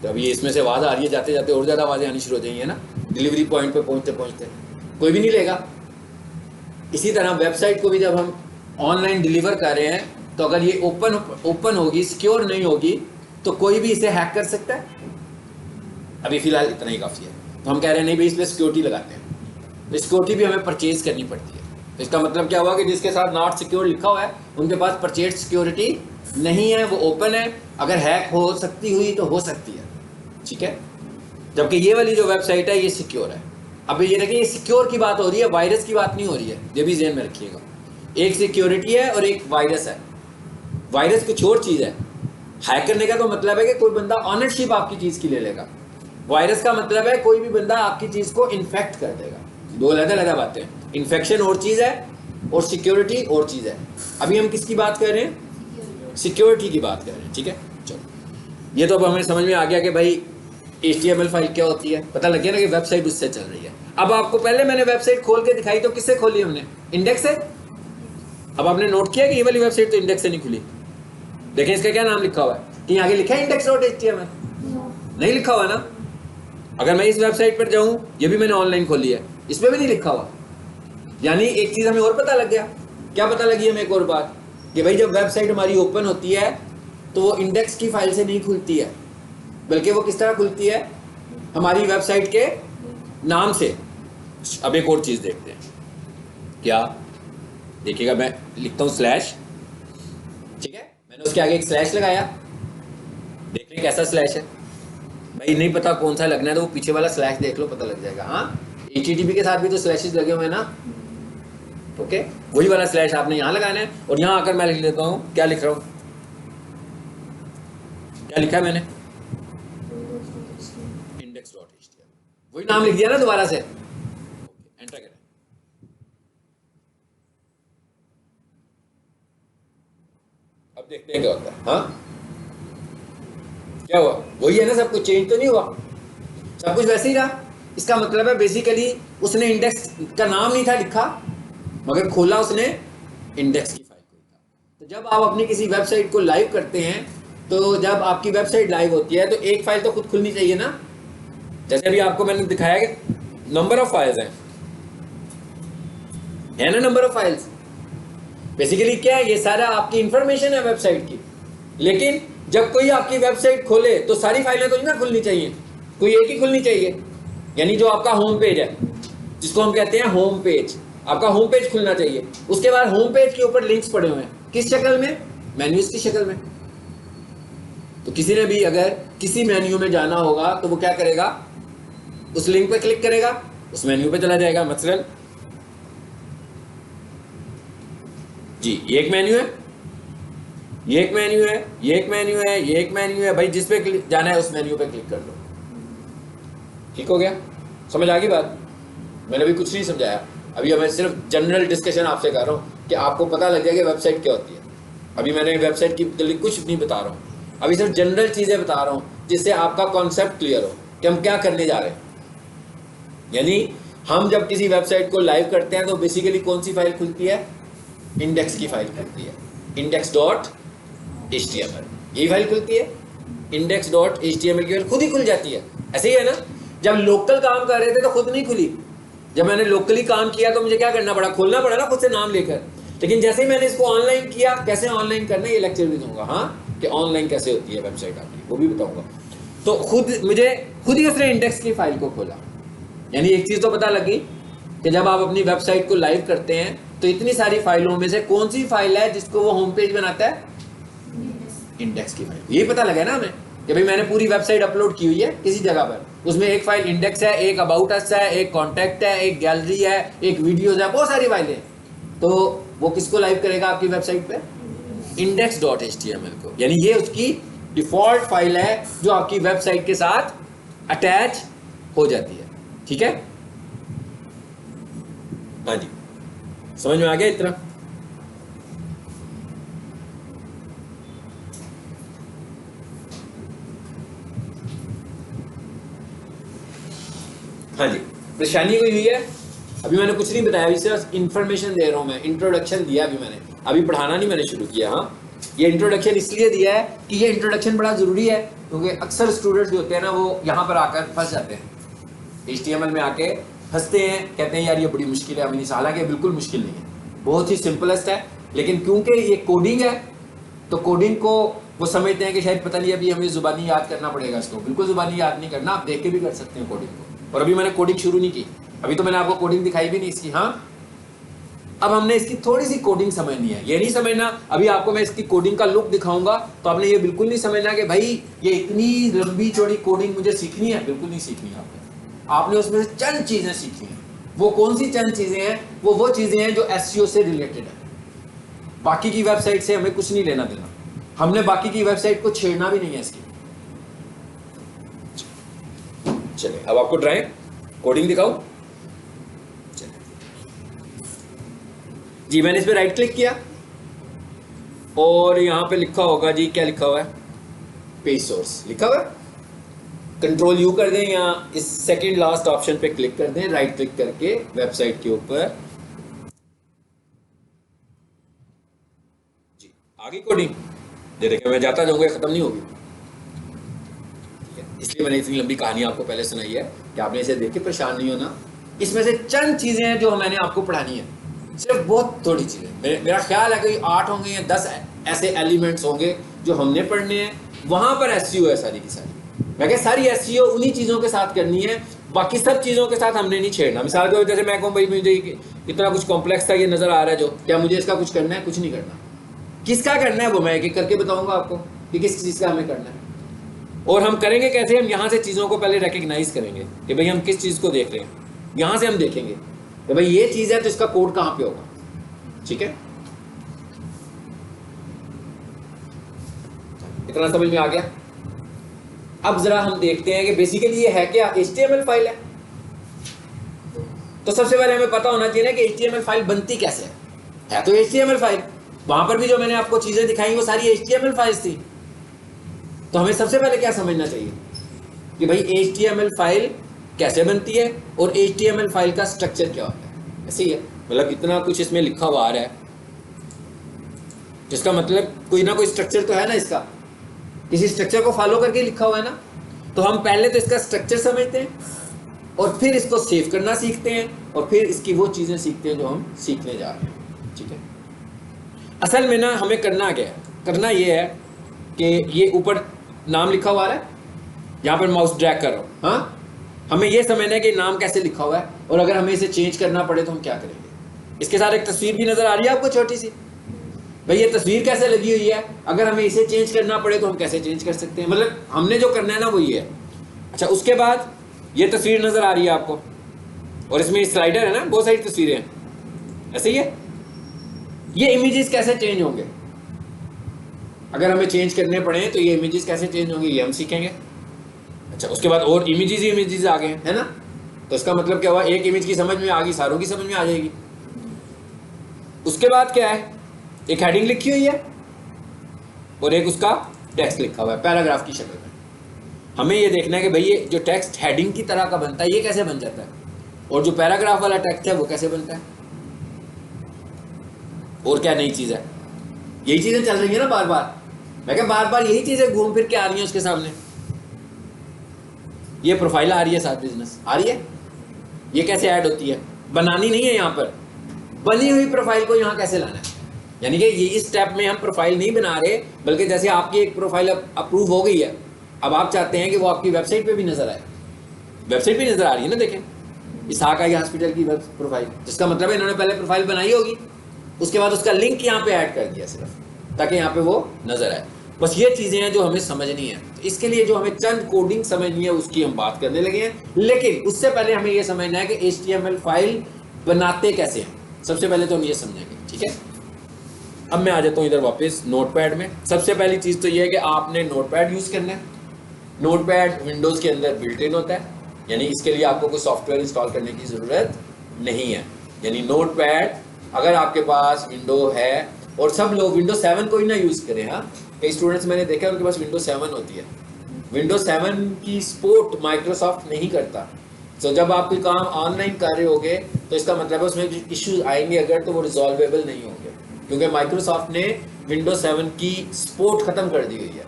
तो अभी इसमें से आवाज़ आ रही है, जाते जाते और ज़्यादा आवाज़ें आनी शुरू हो जाएंगी, है ना, डिलीवरी पॉइंट पे पहुंचते पहुंचते कोई भी नहीं लेगा। इसी तरह वेबसाइट को भी जब हम ऑनलाइन डिलीवर कर रहे हैं, तो अगर ये ओपन होगी, सिक्योर नहीं होगी, तो कोई भी इसे हैक कर सकता है। अभी फिलहाल इतना ही काफ़ी है। तो हम कह रहे हैं नहीं भाई, इस पर सिक्योरिटी लगाते हैं। तो सिक्योरिटी भी हमें परचेज करनी पड़ती है। तो इसका मतलब क्या हुआ कि जिसके साथ नॉट सिक्योर लिखा हुआ है उनके पास परचेज सिक्योरिटी नहीं है, वो ओपन है। अगर हैक हो सकती हुई तो हो सकती है, ठीक है। जबकि ये वाली जो वेबसाइट है ये सिक्योर है। अब ये देखिए, ये सिक्योर की बात हो रही है, वायरस की बात नहीं हो रही है, ये भी ध्यान में रखिएगा। एक सिक्योरिटी है और एक वायरस है। वायरस कुछ और चीज़ है। हैक करने का तो मतलब है कि कोई बंदा ऑनरशिप आपकी चीज़ की ले लेगा। वायरस का मतलब है कोई भी बंदा आपकी चीज़ को इन्फेक्ट कर देगा। दो अलग अलग बातें हैं। इन्फेक्शन और चीज़ है और सिक्योरिटी और चीज़ है। अभी हम किसकी बात कर रहे हैं, सिक्योरिटी की बात कर रहे हैं, ठीक है। चलो, ये तो अब हमें समझ में आ गया कि भाई HTML फाइल क्या होती है, पता लग गया ना कि वेबसाइट उससे चल रही है। अब आपको पहले मैंने वेबसाइट खोल के दिखाई, तो किससे खोली हमने, इंडेक्स से। अब आपने नोट किया कि ये वाली वेबसाइट तो इंडेक्स से नहीं खुली। देखें इसका क्या नाम लिखा हुआ है, कि आगे लिखा है index.html, नहीं लिखा हुआ ना। अगर मैं इस वेबसाइट पर जाऊं, ये भी मैंने ऑनलाइन खोली है, इसमें भी नहीं लिखा हुआ। यानी एक चीज़ हमें और पता लग गया। क्या पता लगी हमें, एक और बात, कि भाई जब वेबसाइट हमारी ओपन होती है तो वो इंडेक्स की फाइल से नहीं खुलती है, बल्कि वो किस तरह खुलती है, हमारी वेबसाइट के नाम से। अब एक और चीज़ देखते हैं, क्या देखिएगा, मैं लिखता हूँ स्लैश, ठीक है। मैंने उसके आगे एक स्लैश लगाया, देख लें कैसा स्लैश है। भाई नहीं पता कौन सा लगना है तो वो पीछे वाला स्लैश देख लो, पता लग जाएगा। हाँ, HTTP के साथ भी तो स्लैशेस लगे हुए हैं ना, ओके। वही वाला स्लैश आपने यहाँ लगाना है। और यहाँ आकर मैं लिख लेता हूँ, क्या लिख रहा हूँ, क्या लिखा है मैंने, index.html, वही नाम लिख दिया ना दोबारा से, एंटर करें। अब देखते हैं क्या होता है। हाँ, क्या हुआ, वही है ना, सब कुछ चेंज तो नहीं हुआ, सब कुछ वैसे ही रहा। इसका मतलब है बेसिकली उसने इंडेक्स का नाम नहीं था लिखा, मगर खोला उसने इंडेक्स की फाइल को था। तो जब आप अपनी किसी वेबसाइट को लाइव करते हैं, तो जब आपकी वेबसाइट लाइव होती है तो एक फाइल तो खुद खुलनी चाहिए ना। जैसे अभी आपको मैंने दिखाया कि नंबर ऑफ फाइल्स हैं, है ना, नंबर ऑफ फाइल्स। बेसिकली क्या है, ये सारा आपकी इंफॉर्मेशन है वेबसाइट की। लेकिन जब कोई आपकी वेबसाइट खोले तो सारी फाइलें तो नहीं ना खुलनी चाहिए, कोई एक ही खुलनी चाहिए। यानी जो आपका होम पेज है, जिसको हम कहते हैं होम पेज, आपका होम पेज खुलना चाहिए। उसके बाद होम पेज के ऊपर लिंक्स पड़े हुए हैं, किस शक्ल में, मेन्यूज की शक्ल में। तो किसी ने भी अगर किसी मेन्यू में जाना होगा तो वो क्या करेगा, उस लिंक पे क्लिक करेगा, उस मेन्यू पे चला जाएगा। मसलन जी, ये एक मेन्यू है, ये एक मेन्यू है, ये एक मेन्यू है, ये एक मेन्यू है। भाई जिस पे जाना है उस मेन्यू पे क्लिक कर लो, ठीक हो गया। समझ आ गई बात। मैंने अभी कुछ नहीं समझाया, अभी मैं सिर्फ जनरल डिस्कशन आपसे कर रहा हूँ कि आपको पता लग जाए कि वेबसाइट क्या होती है। अभी मैंने वेबसाइट की मतलब कुछ नहीं बता रहा हूँ, अभी सिर्फ जनरल चीज़ें बता रहा हूँ जिससे आपका कॉन्सेप्ट क्लियर हो कि हम क्या करने जा रहे हैं। यानी हम जब किसी वेबसाइट को लाइव करते हैं तो बेसिकली कौन सी फाइल खुलती है, इंडेक्स की फाइल खुलती है, index.html, यही फाइल खुलती है। index.html की फाइल खुद ही खुल जाती है, ऐसे ही है ना। जब लोकल काम कर रहे थे तो खुद नहीं खुली, जब मैंने लोकली काम किया तो मुझे क्या करना पड़ा, खोलना पड़ा ना खुद से नाम लेकर। लेकिन जैसे ही मैंने इसको ऑनलाइन किया, कैसे ऑनलाइन करना ये लेक्चर भी दूंगा, हाँ, कि ऑनलाइन कैसे होती है वेबसाइट आपकी, वो भी बताऊंगा। तो खुद ही उसने इंडेक्स की फाइल को खोला। यानी एक चीज़ तो पता लगी कि जब आप अपनी वेबसाइट को लाइव करते हैं तो इतनी सारी फाइलों में से कौन सी फाइल है जिसको वो होम पेज बनाता है, इंडेक्स की फाइल। यही पता लगा ना हमें कि भाई मैंने पूरी वेबसाइट अपलोड की हुई है किसी जगह पर, उसमें एक फाइल इंडेक्स है, एक अबाउट अस है, एक कॉन्टैक्ट है, एक गैलरी है, एक वीडियोज है, बहुत सारी फाइलें हैं। तो वो किसको लाइव करेगा आपकी वेबसाइट पे, index.html को। यानी ये उसकी डिफॉल्ट फाइल है जो आपकी वेबसाइट के साथ अटैच हो जाती है, ठीक है। हाँ जी, समझ में आ गया इतना। हाँ जी, परेशानी कोई हुई है? अभी मैंने कुछ नहीं बताया, अभी सिर्फ इन्फॉर्मेशन दे रहा हूँ मैं, इंट्रोडक्शन दिया अभी मैंने, अभी पढ़ाना नहीं मैंने शुरू किया। हाँ, ये इंट्रोडक्शन इसलिए दिया है कि ये इंट्रोडक्शन बड़ा ज़रूरी है, क्योंकि अक्सर स्टूडेंट्स जो होते हैं ना वो यहाँ पर आकर फंस जाते हैं, HTML में आके फंसते हैं, कहते हैं यार ये बड़ी मुश्किल है, अभी हालांकि बिल्कुल मुश्किल नहीं है, बहुत ही सिंपलेस्ट है। लेकिन क्योंकि ये कोडिंग है तो कोडिंग को वो समझते हैं कि शायद पता नहीं अभी हमें ज़ुबानी याद करना पड़ेगा इसको। बिल्कुल ज़ुबानी याद नहीं करना, आप देख के भी कर सकते हैं कोडिंग को। और अभी मैंने कोडिंग शुरू नहीं की, अभी तो मैंने आपको कोडिंग दिखाई भी नहीं इसकी। हाँ, अब हमने इसकी थोड़ी सी कोडिंग समझनी है। ये नहीं समझना अभी आपको मैं इसकी कोडिंग का लुक दिखाऊंगा तो आपने ये बिल्कुल नहीं समझना कि भाई ये इतनी लंबी चौड़ी कोडिंग मुझे सीखनी है, बिल्कुल नहीं सीखनी है आपने उसमें से चंद चीजें सीखनी है। वो कौन सी चंद चीजें हैं? वो चीजें हैं जो SEO से रिलेटेड है। बाकी की वेबसाइट से हमें कुछ नहीं लेना देना, हमने बाकी की वेबसाइट को छेड़ना भी नहीं है इसकी। चलिए अब आपको ड्राइंग कोडिंग दिखाऊं। जी, मैंने इस पे राइट क्लिक किया और यहाँ पे लिखा होगा जी, क्या लिखा हुआ है? पेज सोर्स लिखा हुआ है। कंट्रोल U कर दें या इस सेकंड लास्ट ऑप्शन पे क्लिक कर दें, राइट क्लिक करके वेबसाइट के ऊपर। जी, आगे कोडिंग ये देखिए, मैं जाता जाऊंगा, खत्म नहीं होगी। इसलिए मैंने इतनी लंबी कहानी आपको पहले सुनाई है कि आपने इसे देख के परेशान नहीं होना। इसमें से चंद चीजें हैं जो मैंने आपको पढ़ानी है, सिर्फ बहुत थोड़ी चीजें। मेरा ख्याल है कि 8 होंगे या 10 ऐसे एलिमेंट्स होंगे जो हमने पढ़ने हैं। वहां पर SEO है सारी की सारी। मैं कह सारी SEO उन्हीं चीजों के साथ करनी है, बाकी सब चीजों के साथ हमने नहीं छेड़ना। मिसाल के जैसे मैं कहूँ भाई मुझे इतना कुछ कॉम्प्लेक्स था, ये नजर आ रहा है जो, क्या मुझे इसका कुछ करना है? कुछ नहीं करना। किसका करना है वो मैं एक एक करके बताऊंगा आपको कि किस चीज का हमें करना है। और हम करेंगे कैसे? हम यहाँ से चीजों को पहले रिकग्नाइज करेंगे कि भाई हम किस चीज को देख रहे हैं। यहाँ से हम देखेंगे कि भाई ये चीज है तो इसका कोड कहाँ पे होगा। ठीक है, इतना समझ में आ गया? अब जरा हम देखते हैं कि बेसिकली ये है क्या? HTML फाइल है। तो सबसे पहले हमें पता होना चाहिए कि HTML फाइल बनती कैसे है तो HTML फाइल, वहां पर भी जो मैंने आपको चीजें दिखाई वो सारी HTML फाइल्स थी। तो हमें सबसे पहले क्या समझना चाहिए कि भाई HTML फाइल कैसे बनती है और HTML फाइल का स्ट्रक्चर क्या होता है। ऐसे ही है, मतलब इतना कुछ इसमें लिखा हुआ आ रहा है, जिसका मतलब कोई ना कोई स्ट्रक्चर तो है ना इसका, किसी स्ट्रक्चर को फॉलो करके लिखा हुआ है ना। तो हम पहले तो इसका स्ट्रक्चर समझते हैं और फिर इसको सेव करना सीखते हैं और फिर इसकी वो चीज़ें सीखते हैं जो हम सीखने जा रहे हैं। ठीक है, असल में ना हमें करना क्या है? करना ये है कि ये ऊपर नाम लिखा हुआ है, यहाँ पर माउस ड्रैग कर रहा हूँ। हाँ, हमें ये समझना है कि नाम कैसे लिखा हुआ है और अगर हमें इसे चेंज करना पड़े तो हम क्या करेंगे। इसके साथ एक तस्वीर भी नजर आ रही है आपको छोटी सी, भाई ये तस्वीर कैसे लगी हुई है, अगर हमें इसे चेंज करना पड़े तो हम कैसे चेंज कर सकते हैं। मतलब हमने जो करना है ना वो ये है। अच्छा, उसके बाद ये तस्वीर नजर आ रही है आपको और इसमें स्लाइडर है ना, बहुत सारी तस्वीरें हैं, ऐसे ही है। ये इमेजेस कैसे चेंज होंगे, अगर हमें चेंज करने पड़े तो ये इमेजेस कैसे चेंज होंगे ये हम सीखेंगे। अच्छा, उसके बाद और इमेजेस ही इमेजेस आ गए है ना, तो इसका मतलब क्या हुआ? एक इमेज की समझ में आ गई, सारों की समझ में आ जाएगी। उसके बाद क्या है? एक हेडिंग लिखी हुई है और एक उसका टेक्स्ट लिखा हुआ है पैराग्राफ की शक्ल में। हमें ये देखना है कि भाई ये जो टेक्स्ट हेडिंग की तरह का बनता है ये कैसे बन जाता है और जो पैराग्राफ वाला टेक्स्ट है वो कैसे बनता है, और क्या नई चीज़ है। यही चीज़ें चल रही है ना बार बार, मैं क्या बार बार यही चीज़ें घूम फिर के आ रही हैं उसके सामने। ये प्रोफाइल आ रही है, साथ बिजनेस आ रही है, ये कैसे ऐड होती है? बनानी नहीं है यहाँ पर, बनी हुई प्रोफाइल को यहाँ कैसे लाना है। यानी कि ये इस स्टेप में हम प्रोफाइल नहीं बना रहे, बल्कि जैसे आपकी एक प्रोफाइल अप्रूव हो गई है, अब आप चाहते हैं कि वो आपकी वेबसाइट पे भी नजर आए। वेबसाइट भी नजर आ रही है ना, देखें इसहाक आई हॉस्पिटल की वेब प्रोफाइल, जिसका मतलब है इन्होंने पहले प्रोफाइल बनाई होगी, उसके बाद उसका लिंक यहाँ पे ऐड कर दिया सिर्फ, ताकि यहाँ पे वो नजर आए। बस ये चीज़ें हैं जो हमें समझनी है। तो इसके लिए जो हमें चंद कोडिंग समझनी है उसकी हम बात करने लगे हैं, लेकिन उससे पहले हमें ये समझना है कि HTML फाइल बनाते कैसे हैं। सबसे पहले तो हम ये समझेंगे, ठीक है। अब मैं आ जाता हूँ इधर वापस नोटपैड में। सबसे पहली चीज़ तो ये है कि आपने नोटपैड यूज़ करना है। नोटपैड विंडोज़ के अंदर बिल्ट इन होता है, यानी इसके लिए आपको कोई सॉफ्टवेयर इंस्टॉल करने की ज़रूरत नहीं है। यानी नोटपैड अगर आपके पास विंडो है, और सब लोग विंडो 7 को ही ना यूज़ करें। हाँ, कई स्टूडेंट्स मैंने देखा उनके पास विंडो 7 होती है। विंडो 7 की सपोर्ट माइक्रोसॉफ्ट नहीं करता, तो जब आप कोई काम ऑनलाइन कर रहे होगे तो इसका मतलब है उसमें इश्यूज आएंगे अगर, तो वो रिजॉल्वेबल नहीं होंगे, क्योंकि माइक्रोसॉफ्ट ने विंडोज 7 की सपोर्ट खत्म कर दी हुई है।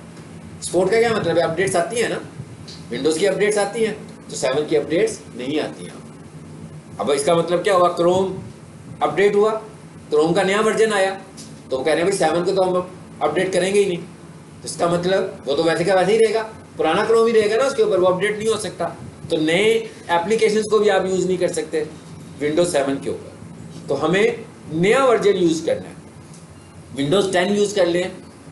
सपोर्ट का क्या मतलब है? अपडेट्स आती है ना, विंडोज की अपडेट्स आती हैं, तो 7 की अपडेट्स नहीं आती हैं। अब इसका मतलब क्या हुआ? क्रोम अपडेट हुआ, क्रोम का नया वर्जन आया, तो वो कह रहे हैं भाई 7 को तो हम अपडेट करेंगे ही नहीं, तो इसका मतलब वो तो वैसे का वैसे ही रहेगा, पुराना क्रोम ही रहेगा ना उसके ऊपर, वो अपडेट नहीं हो सकता। तो नए एप्लीकेशंस को भी आप यूज़ नहीं कर सकते विंडोज 7 के ऊपर, तो हमें नया वर्जन यूज़ करना है। विंडोज 10 यूज़ कर लें,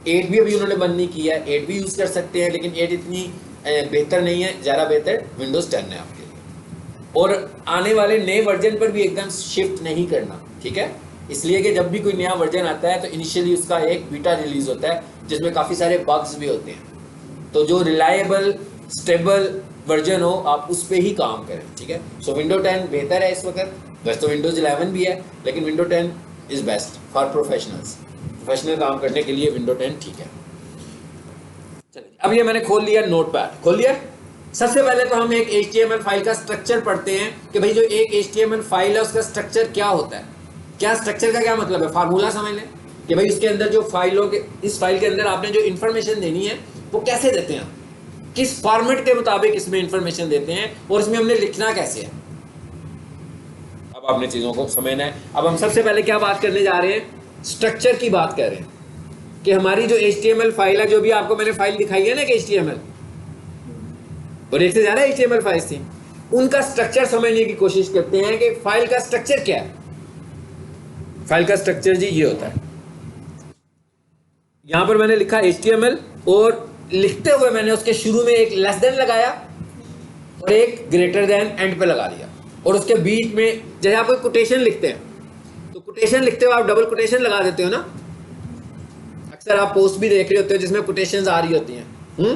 8 भी अभी उन्होंने बंद नहीं किया है, 8 भी यूज़ कर सकते हैं, लेकिन 8 इतनी बेहतर नहीं है, ज़्यादा बेहतर विंडोज 10 है आपके लिए। और आने वाले नए वर्जन पर भी एकदम शिफ्ट नहीं करना, ठीक है? इसलिए कि जब भी कोई नया वर्जन आता है तो इनिशियली उसका एक बीटा रिलीज होता है जिसमें काफ़ी सारे बग्स भी होते हैं, तो जो रिलायबल स्टेबल वर्जन हो आप उस पर ही काम करें, ठीक है? सो विंडो 10 बेहतर है इस वक्त, वैसे तो विंडोज 11 भी है, लेकिन window 10 is best for professionals. Professional काम करने के लिए विंडो 10 ठीक है। चलिए, अब ये मैंने खोल लिया नोटपैड, खोल लिया। सबसे पहले तो हम एक HTML फाइल का स्ट्रक्चर पढ़ते हैं कि भाई जो एक HTML फाइल है उसका स्ट्रक्चर क्या होता है। क्या स्ट्रक्चर का क्या मतलब है? फार्मूला समझ लें कि भाई उसके अंदर जो फाइलों के, इस फाइल के अंदर आपने जो इन्फॉर्मेशन देनी है वो कैसे देते हैं, किस फॉर्मेट के मुताबिक इसमें इंफॉर्मेशन देते हैं और इसमें हमने लिखना कैसे है। अब आपने चीज़ों को समझना है। अब हम सबसे पहले क्या बात करने जा रहे हैं? स्ट्रक्चर की बात कर रहे हैं कि हमारी जो HTML फाइल है, जो भी आपको मैंने फाइल दिखाई है ना कि HTML, और एक से ज़्यादा HTML फाइल्स थी, उनका स्ट्रक्चर समझने की कोशिश करते हैं कि फाइल का स्ट्रक्चर क्या है। फाइल का स्ट्रक्चर जी ये होता है, यहां पर मैंने लिखा HTML और लिखते हुए मैंने उसके शुरू में एक लेस देन लगाया और एक ग्रेटर देन एंड पे लगा दिया, और उसके बीच में जैसे आप कोई कोटेशन लिखते हैं तो कोटेशन लिखते हुए आप डबल कोटेशन लगा देते हो ना। अक्सर आप पोस्ट भी देख रहे होते हो जिसमें कोटेशंस आ रही होती हैं,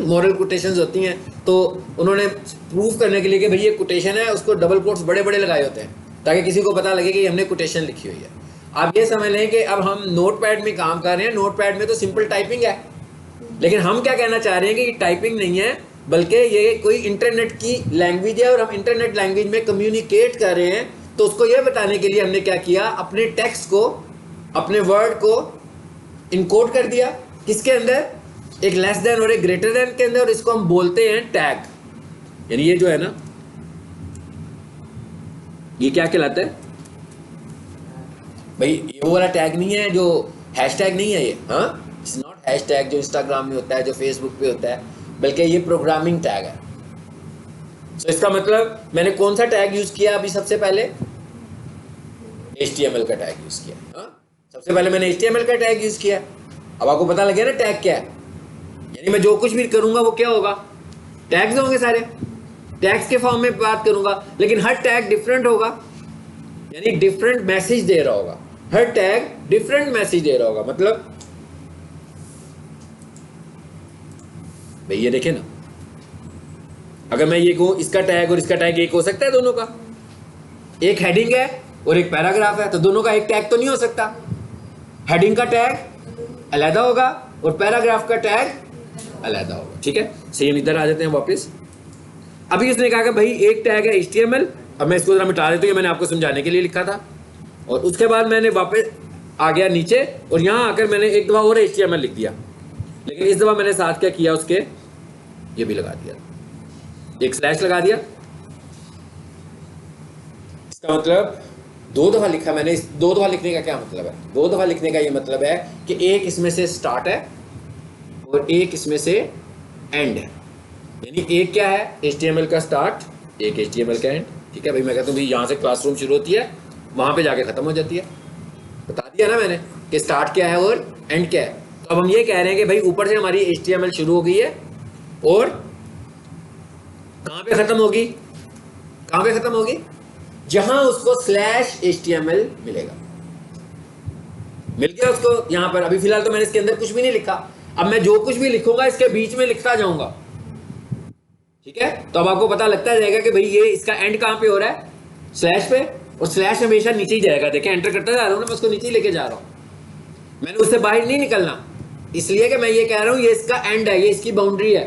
मॉरल कोटेशंस होती हैं, तो उन्होंने प्रूव करने के लिए कि भाई ये कोटेशन है, उसको डबल कोट्स बड़े बड़े लगाए होते हैं ताकि किसी को पता लगे कि हमने कोटेशन लिखी हुई है। आप ये समझ लें कि अब हम नोटपैड में काम कर रहे हैं, नोटपैड में तो सिंपल टाइपिंग है, लेकिन हम क्या कहना चाह रहे हैं कि ये टाइपिंग नहीं है, बल्कि ये कोई इंटरनेट की लैंग्वेज है और हम इंटरनेट लैंग्वेज में कम्युनिकेट कर रहे हैं। तो उसको ये बताने के लिए हमने क्या किया, अपने टेक्स्ट को, अपने वर्ड को इनकोड कर दिया किसके अंदर, एक लेस देन और एक ग्रेटर देन के अंदर, और इसको हम बोलते हैं टैग। यानी ये जो है ना, ये क्या कहलाता है भाई? ये वो वाला टैग नहीं है जो हैशटैग नहीं है ये, हाँ, इट्स नॉट हैशटैग जो इंस्टाग्राम में होता है, जो फेसबुक पे होता है, बल्कि ये प्रोग्रामिंग टैग है। तो इसका मतलब मैंने कौन सा टैग यूज किया अभी? सबसे पहले HTML का टैग यूज किया, हाँ, सबसे पहले मैंने HTML का टैग यूज किया। अब आपको पता लगे ना टैग क्या है, यानी मैं जो कुछ भी करूंगा वो क्या होगा, टैग्स होंगे, सारे टैग्स के फॉर्म में बात करूंगा, लेकिन हर टैग डिफरेंट होगा, यानी डिफरेंट मैसेज दे रहा होगा, हर टैग डिफरेंट मैसेज दे रहा होगा। मतलब भाई ये देखे ना, अगर मैं ये कहूं इसका टैग और इसका टैग एक हो सकता है दोनों का? एक हेडिंग है और एक पैराग्राफ है, तो दोनों का एक टैग तो नहीं हो सकता। हेडिंग का टैग अलग होगा और पैराग्राफ का टैग अलग होगा, ठीक है? सेम इधर आ जाते हैं वापस। अभी इसने कहा कि भाई एक टैग है HTML, अब मैं इसको जरा मिटा देता हूं, ये मैंने आपको समझाने के लिए लिखा था, और उसके बाद मैंने वापस आ गया नीचे और यहां आकर मैंने एक दफा और HTML लिख दिया, लेकिन इस दफा मैंने साथ क्या किया, उसके ये भी लगा दिया, एक स्लैश लगा दिया। इसका मतलब दो दफा लिखा मैंने। इस दो दफा लिखने का क्या मतलब है? दो दफा लिखने का ये मतलब है कि एक इसमें से स्टार्ट है और एक इसमें से एंड है। यानी एक क्या है HTML का स्टार्ट, एक HTML का एंड, ठीक है भाई? मैं कहता हूँ भाई यहाँ से क्लासरूम शुरू होती है, वहां पे जाके खत्म हो जाती है। बता दिया ना मैंने कि स्टार्ट क्या है और एंड क्या है। तो अब हम ये कह रहे हैं कि भाई ऊपर से हमारी HTML शुरू हो गई है और कहां पे खत्म होगी? कहां पे खत्म होगी? जहां उसको /HTML मिलेगा। मिल गया उसको यहां पर। अभी फिलहाल तो मैंने इसके अंदर कुछ भी नहीं लिखा, अब मैं जो कुछ भी लिखूंगा इसके बीच में लिखता जाऊंगा, ठीक है? तो अब आपको पता लगता जाएगा कि भाई ये इसका एंड कहां पे हो रहा है, स्लैश पे, और स्लैश हमेशा नीचे ही जाएगा। देखें एंटर करता जा रहा हूं ना, मैं उसको नीचे ही लेके जा रहा हूं, मैंने उससे बाहर नहीं निकलना, इसलिए कि मैं ये कह रहा हूं ये इसका एंड है, ये इसकी बाउंड्री है,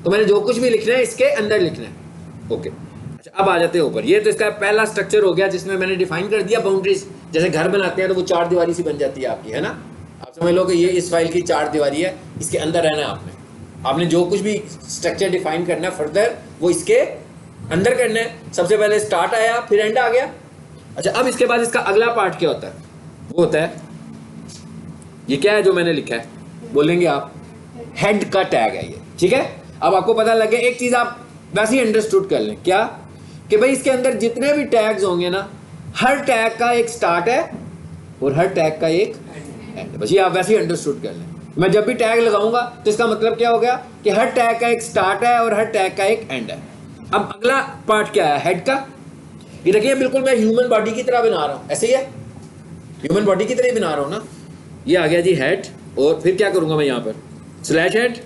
तो मैंने जो कुछ भी लिखना है इसके अंदर लिखना है। ओके, अच्छा, अब आ जाते हैं ऊपर। ये तो इसका पहला स्ट्रक्चर हो गया जिसमें मैंने डिफाइन कर दिया बाउंड्रीज। जैसे घर बनाते हैं तो वो 4 दीवारी सी बन जाती है आपकी, है ना। आप समझ लो कि ये इस फाइल की 4 दीवारी है, इसके अंदर रहना है आपने। आपने जो कुछ भी स्ट्रक्चर डिफाइन करना है फर्दर वो इसके अंदर करना है। सबसे पहले स्टार्ट आया, फिर एंड आ गया। अच्छा, अब इसके बाद इसका अगला पार्ट क्या होता है? वो होता है, ये क्या है जो मैंने लिखा है, बोलेंगे आप, हेड का टैग है ये, ठीक है। अब आपको पता लग गया, एक चीज आप वैसे ही अंडरस्टूड कर लें, क्या कि भाई इसके अंदर जितने भी टैग्स होंगे ना, हर टैग का एक स्टार्ट है और हर टैग का एक एंड है। बस ये आप वैसे ही अंडरस्टूड कर लें। मैं जब भी टैग लगाऊंगा तो इसका मतलब क्या हो गया कि हर टैग का एक स्टार्ट है और हर टैग का एक एंड है। अब अगला पार्ट क्या है? हेड का। ये देखिए बिल्कुल मैं ह्यूमन बॉडी की तरह बना रहा हूं, ऐसे ही है, ह्यूमन बॉडी की तरह ही बना रहा हूं ना। ये आ गया जी हेड, और फिर क्या करूंगा मैं यहां पर, स्लैश हेड,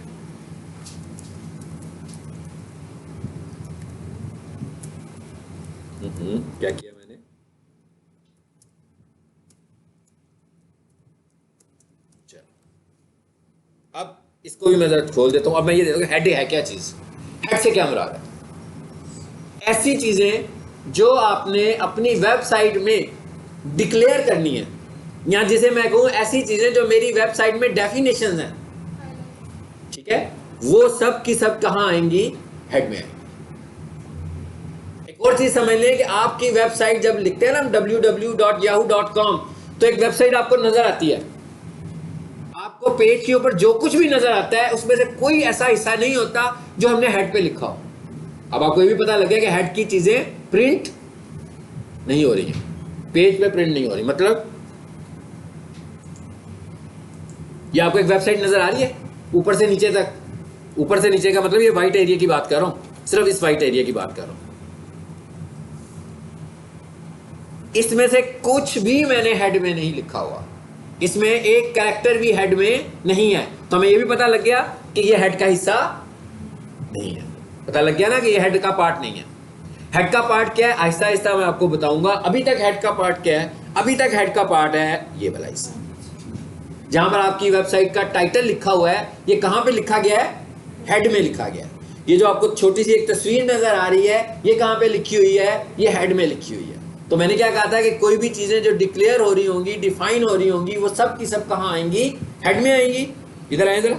क्या किया मैंने, अब इसको भी मैं जरा खोल देता हूं। अब मैं ये देखो हेड है क्या चीज, हेड से क्या मुराद है? ऐसी चीजें जो आपने अपनी वेबसाइट में डिक्लेयर करनी है, या जिसे मैं कहूं ऐसी चीजें जो मेरी वेबसाइट में डेफिनेशंस हैं, ठीक है, वो सब की सब कहां आएंगी? हेड में आएंगी। एक और चीज समझ लें कि आपकी वेबसाइट जब लिखते हैं ना www.yahoo.com, तो एक वेबसाइट आपको नजर आती है। आपको पेज के ऊपर जो कुछ भी नजर आता है उसमें से कोई ऐसा हिस्सा नहीं होता जो हमने हेड पे लिखा हो। अब आपको ये भी पता लग गया कि हेड की चीजें प्रिंट नहीं हो रही हैं, पेज पे प्रिंट नहीं हो रही। मतलब ये आपको एक वेबसाइट नजर आ रही है ऊपर से नीचे तक, ऊपर से नीचे का मतलब ये व्हाइट एरिया की बात कर रहा हूं, सिर्फ इस व्हाइट एरिया की बात कर रहा हूं। इसमें से कुछ भी मैंने हेड में नहीं लिखा हुआ, इसमें एक कैरेक्टर भी हेड में नहीं है, तो हमें ये भी पता लग गया कि ये हेड का हिस्सा नहीं है। पता लग गया ना कि ये हेड का पार्ट नहीं है। हेड का पार्ट क्या है, आहिस्ता आहिस्ता मैं आपको बताऊंगा। अभी तक हेड का पार्ट क्या है? अभी तक हेड का पार्ट है ये वाला हिस्सा, जहां पर आपकी वेबसाइट का टाइटल लिखा हुआ है। ये कहां पे लिखा गया है? हेड में लिखा गया है। ये जो आपको छोटी सी एक तस्वीर नजर आ रही है, ये कहां पे लिखी हुई है? ये हेड में लिखी हुई है। तो मैंने क्या कहा था कि कोई भी चीजें जो डिक्लेयर हो रही होंगी, डिफाइन हो रही होंगी, वो सब की सब कहां आएंगी? हेड में आएंगी। इधर आए जरा,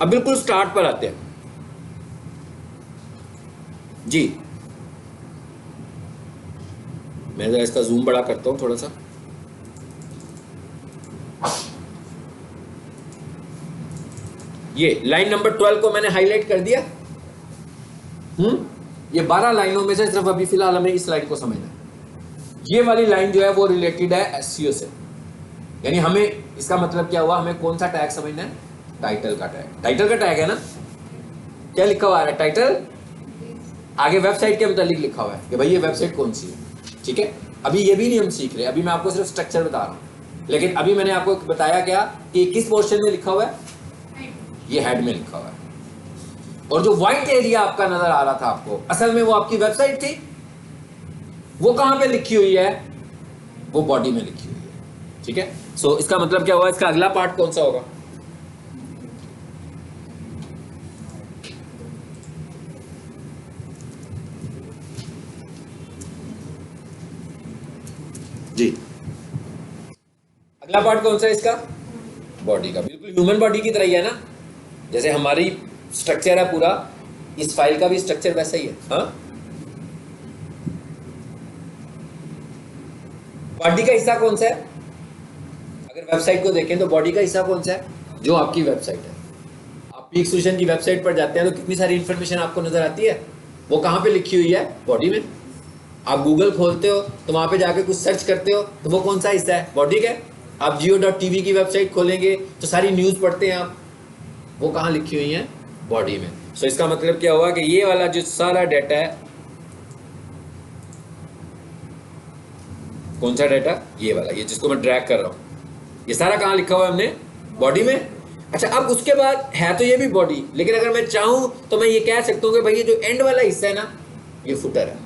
अब बिल्कुल स्टार्ट पर आते हैं जी। मैं जरा इसका जूम बड़ा करता हूं थोड़ा सा। ये लाइन नंबर 12 को मैंने हाईलाइट कर दिया। ये 12 लाइनों में से सिर्फ अभी फिलहाल हमें इस लाइन को समझना है। ये वाली लाइन जो है वो रिलेटेड है एसईओ से, यानी हमें इसका मतलब क्या हुआ, हमें कौन सा टैग समझना है? टाइटल का टैग। टाइटल का टैग है ना, क्या लिखा हुआ है? टाइटल, आगे वेबसाइट के मुतालिक लिखा हुआ है कि भाई ये वेबसाइट कौन सी है, ठीक है। अभी ये भी नहीं हम सीख रहे, अभी मैं आपको सिर्फ स्ट्रक्चर बता रहा हूं। लेकिन अभी मैंने आपको बताया क्या कि किस पोर्शन में लिखा हुआ है? ये हेड में लिखा हुआ है। और जो व्हाइट एरिया आपका नजर आ रहा था आपको, असल में वो आपकी वेबसाइट थी। वो कहां पे लिखी हुई है? वो बॉडी में लिखी हुई है, ठीक है। सो इसका मतलब क्या हुआ? इसका अगला पार्ट कौन सा होगा? जी, अगला पार्ट कौन सा है इसका? बॉडी का। बिल्कुल ह्यूमन बॉडी की तरह ही है ना, जैसे हमारी स्ट्रक्चर है पूरा, इस फाइल का भी स्ट्रक्चर वैसा ही है। हाँ, बॉडी का हिस्सा कौन सा है? अगर वेबसाइट को देखें तो बॉडी का हिस्सा कौन सा है? जो आपकी वेबसाइट है। आप पीक सोल्यूशन की वेबसाइट पर जाते हैं तो कितनी सारी इंफॉर्मेशन आपको नजर आती है, वो कहां पे लिखी हुई है? बॉडी में। आप गूगल खोलते हो तो वहां पे जाके कुछ सर्च करते हो तो वो कौन सा हिस्सा है? बॉडी का। आप जियो.tv की वेबसाइट खोलेंगे तो सारी न्यूज पढ़ते हैं आप, वो कहां लिखी हुई है? बॉडी में। सो इसका मतलब क्या हुआ कि ये वाला जो सारा डाटा है, कौन सा डाटा? ये वाला, ये जिसको मैं ड्रैग कर रहा हूं, ये सारा कहां लिखा हुआ है हमने? बॉडी में। अच्छा, अब उसके बाद है तो ये भी बॉडी, लेकिन अगर मैं चाहूं तो मैं ये कह सकता हूं कि भाई ये जो एंड वाला हिस्सा है ना, ये फुटर है,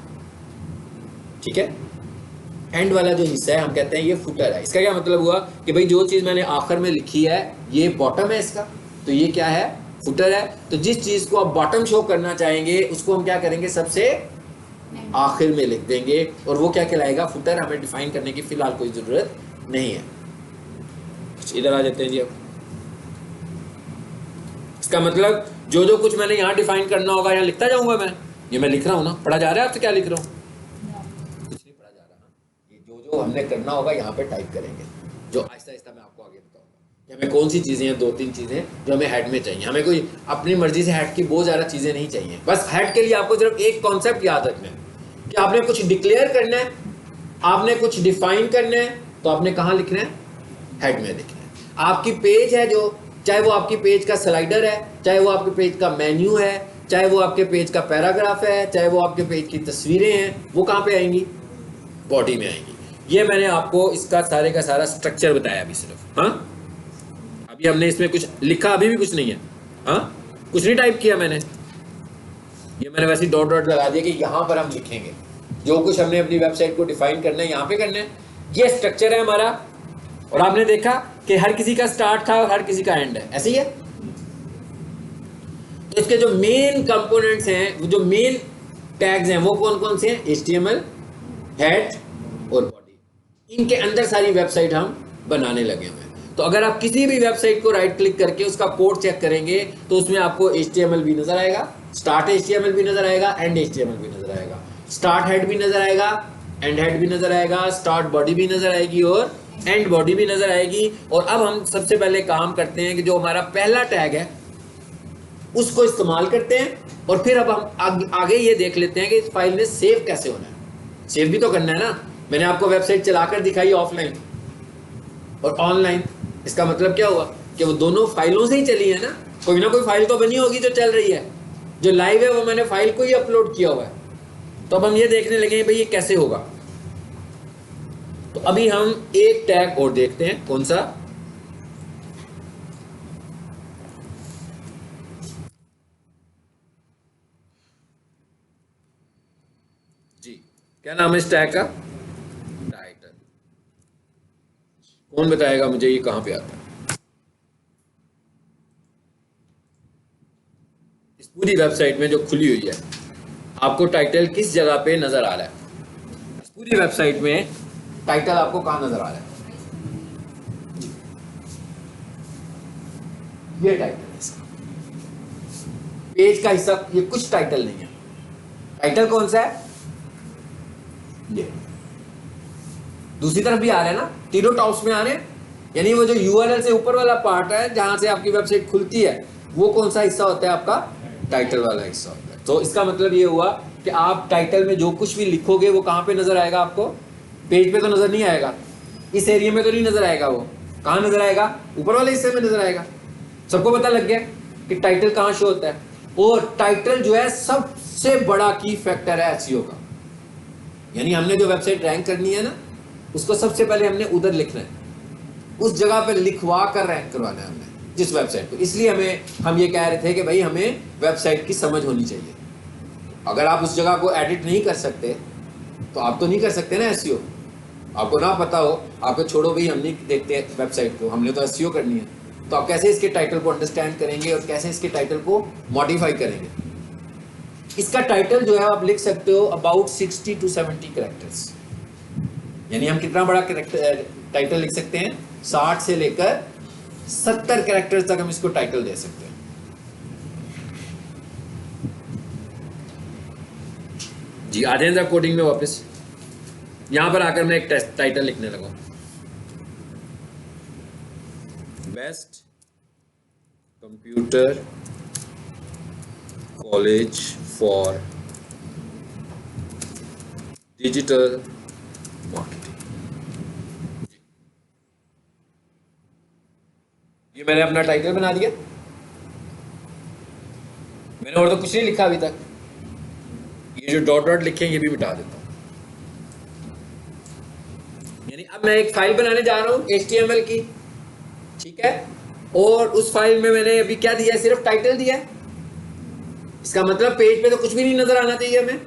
ठीक है। एंड वाला जो हिस्सा है हम कहते हैं ये फुटर है। इसका क्या मतलब हुआ कि भाई जो चीज मैंने आखिर में लिखी है ये बॉटम है इसका, तो ये क्या है? फुटर है। तो जिस चीज को आप बॉटम शो करना चाहेंगे उसको हम क्या करेंगे? सबसे आखिर में लिख देंगे, और वो क्या कहलाएगा, फुटर। हमें डिफाइन करने की फिलहाल कोई जरूरत नहीं है। इधर आ जाते हैं जी अब। इसका मतलब जो जो कुछ मैंने यहाँ डिफाइन करना होगा यहाँ लिखता जाऊंगा मैं। ये मैं लिख रहा हूँ ना, पढ़ा जा रहा है आपसे क्या लिख रहा हूँ? कुछ नहीं पढ़ा जा रहा। ये जो जो हमने करना होगा यहाँ पे टाइप करेंगे, जो आहिस्ता आहिस्ता मैं आपको आगे बताऊंगा कि हमें कौन सी चीजें हैं, 2-3 चीजें जो हमें हेड में चाहिए। हमें कोई अपनी मर्जी से हेड की बहुत ज्यादा चीजें नहीं चाहिए। बस हेड के लिए आपको सिर्फ एक कॉन्सेप्ट याद रखना है कि आपने कुछ डिक्लेयर करना है, आपने कुछ डिफाइन करना है, तो आपने कहाँ लिखना है, हेड में लिखना है। आपकी पेज है जो, चाहे वो आपकी पेज का स्लाइडर है, चाहे वो आपके पेज का मेन्यू है, चाहे वो आपके पेज का पैराग्राफ है, चाहे वो आपके पेज की तस्वीरें हैं, वो कहाँ पे आएंगी, बॉडी में आएंगी। ये मैंने आपको इसका सारे का सारा स्ट्रक्चर बताया अभी सिर्फ। हाँ, अभी हमने इसमें कुछ लिखा अभी भी कुछ नहीं है। हाँ, कुछ नहीं टाइप किया मैंने, ये मैंने वैसे डॉट डॉट लगा दिया कि यहाँ पर हम लिखेंगे जो कुछ हमने अपनी वेबसाइट को डिफाइन करना है, यहाँ पे करना है। ये स्ट्रक्चर है हमारा। और आपने देखा कि हर किसी का स्टार्ट था और हर किसी का एंड है, ऐसे ही है। तो इसके जो मेन कंपोनेंट्स हैं, जो मेन टैग्स हैं, वो कौन कौन से हैं, HTML, हेड और बॉडी। इनके अंदर सारी वेबसाइट हम बनाने लगे हुए हैं। तो अगर आप किसी भी वेबसाइट को राइट क्लिक करके उसका कोड चेक करेंगे तो उसमें आपको HTML भी नजर आएगा, स्टार्ट HTML भी नजर आएगा, एंड HTML भी नजर आएगा, स्टार्ट हेड भी नजर आएगा, एंड हेड भी नजर आएगा, स्टार्ट बॉडी भी नजर आएगी और एंड बॉडी भी नजर आएगी। और अब हम सबसे पहले काम करते हैं कि जो हमारा पहला टैग है उसको इस्तेमाल करते हैं, और फिर अब हम आगे ये देख लेते हैं कि इस फाइल में सेव कैसे होना है। सेव भी तो करना है ना। मैंने आपको वेबसाइट चलाकर दिखाई ऑफलाइन और ऑनलाइन। इसका मतलब क्या हुआ कि वो दोनों फाइलों से ही चली है ना, कोई ना कोई फाइल तो बनी होगी जो चल रही है। जो लाइव है वो मैंने फाइल को ही अपलोड किया हुआ है। तो अब हम ये देखने लगे भाई ये कैसे होगा। तो अभी हम एक टैग और देखते हैं, कौन सा, जी क्या नाम है इस टैग का, टाइटल। कौन बताएगा मुझे ये कहां पे आता है? इस पूरी वेबसाइट में जो खुली हुई है आपको टाइटल किस जगह पे नजर आ रहा है? इस पूरी वेबसाइट में टाइटल आपको कहां नजर आ रहा है? ये टाइटल है इसका, पेज का हिस्सा। ये कुछ टाइटल नहीं है। टाइटल कौन सा है, ये दूसरी तरफ भी आ रहे हैं ना, तीनों टॉप्स में आ रहे हैं। यानी वो जो URL से ऊपर वाला पार्ट है जहां से आपकी वेबसाइट खुलती है, वो कौन सा हिस्सा होता है आपका, टाइटल वाला हिस्सा होता है। तो इसका मतलब ये हुआ कि आप टाइटल में जो कुछ भी लिखोगे वो कहां पे नजर आएगा आपको, पेज पे तो नजर नहीं आएगा, इस एरिया में तो नहीं नजर आएगा, वो कहां नजर आएगा, ऊपर वाले हिस्से में नजर आएगा। सबको पता लग गया कि टाइटल कहां शो होता है। और टाइटल जो है सबसे बड़ा की फैक्टर है SEO का। यानी हमने जो वेबसाइट रैंक करनी है ना, उसको सबसे पहले हमने उधर लिखना है, उस जगह पे लिखवा कर रैंक करवाना है हमने जिस वेबसाइट को। इसलिए हम ये कह रहे थे कि भाई हमें वेबसाइट की समझ होनी चाहिए। अगर आप उस जगह को एडिट नहीं कर सकते तो आप तो नहीं कर सकते ना SEO। आपको ना पता हो, आपको छोड़ो भाई, हम नहीं देखते वेबसाइट को, हमने तो SEO करनी है। तो आप कैसे इसके टाइटल को अंडरस्टैंड करेंगे और कैसे इसके टाइटल को मॉडिफाई करेंगे? इसका टाइटल जो है आप लिख सकते हो अबाउट 60 to 70 कैरेक्टर्स। यानी हम कितना बड़ा टाइटल लिख सकते हैं, 60 से लेकर 70 कैरेक्टर्स तक हम इसको टाइटल दे सकते हैं। जी आ जाए जरा कोडिंग में वापस। यहां पर आकर मैं एक टाइटल लिखने लगा, best computer college for digital marketing. ये मैंने अपना टाइटल बना दिया। मैंने और तो कुछ नहीं लिखा अभी तक। ये जो डॉट डॉट लिखे हैं ये भी मिटा देता हूं। यानी अब मैं एक फाइल बनाने जा रहा हूं HTML की, ठीक है, और उस फाइल में मैंने अभी क्या दिया है, सिर्फ टाइटल दिया है। इसका मतलब पेज पे तो कुछ भी नहीं नजर आना चाहिए, हमें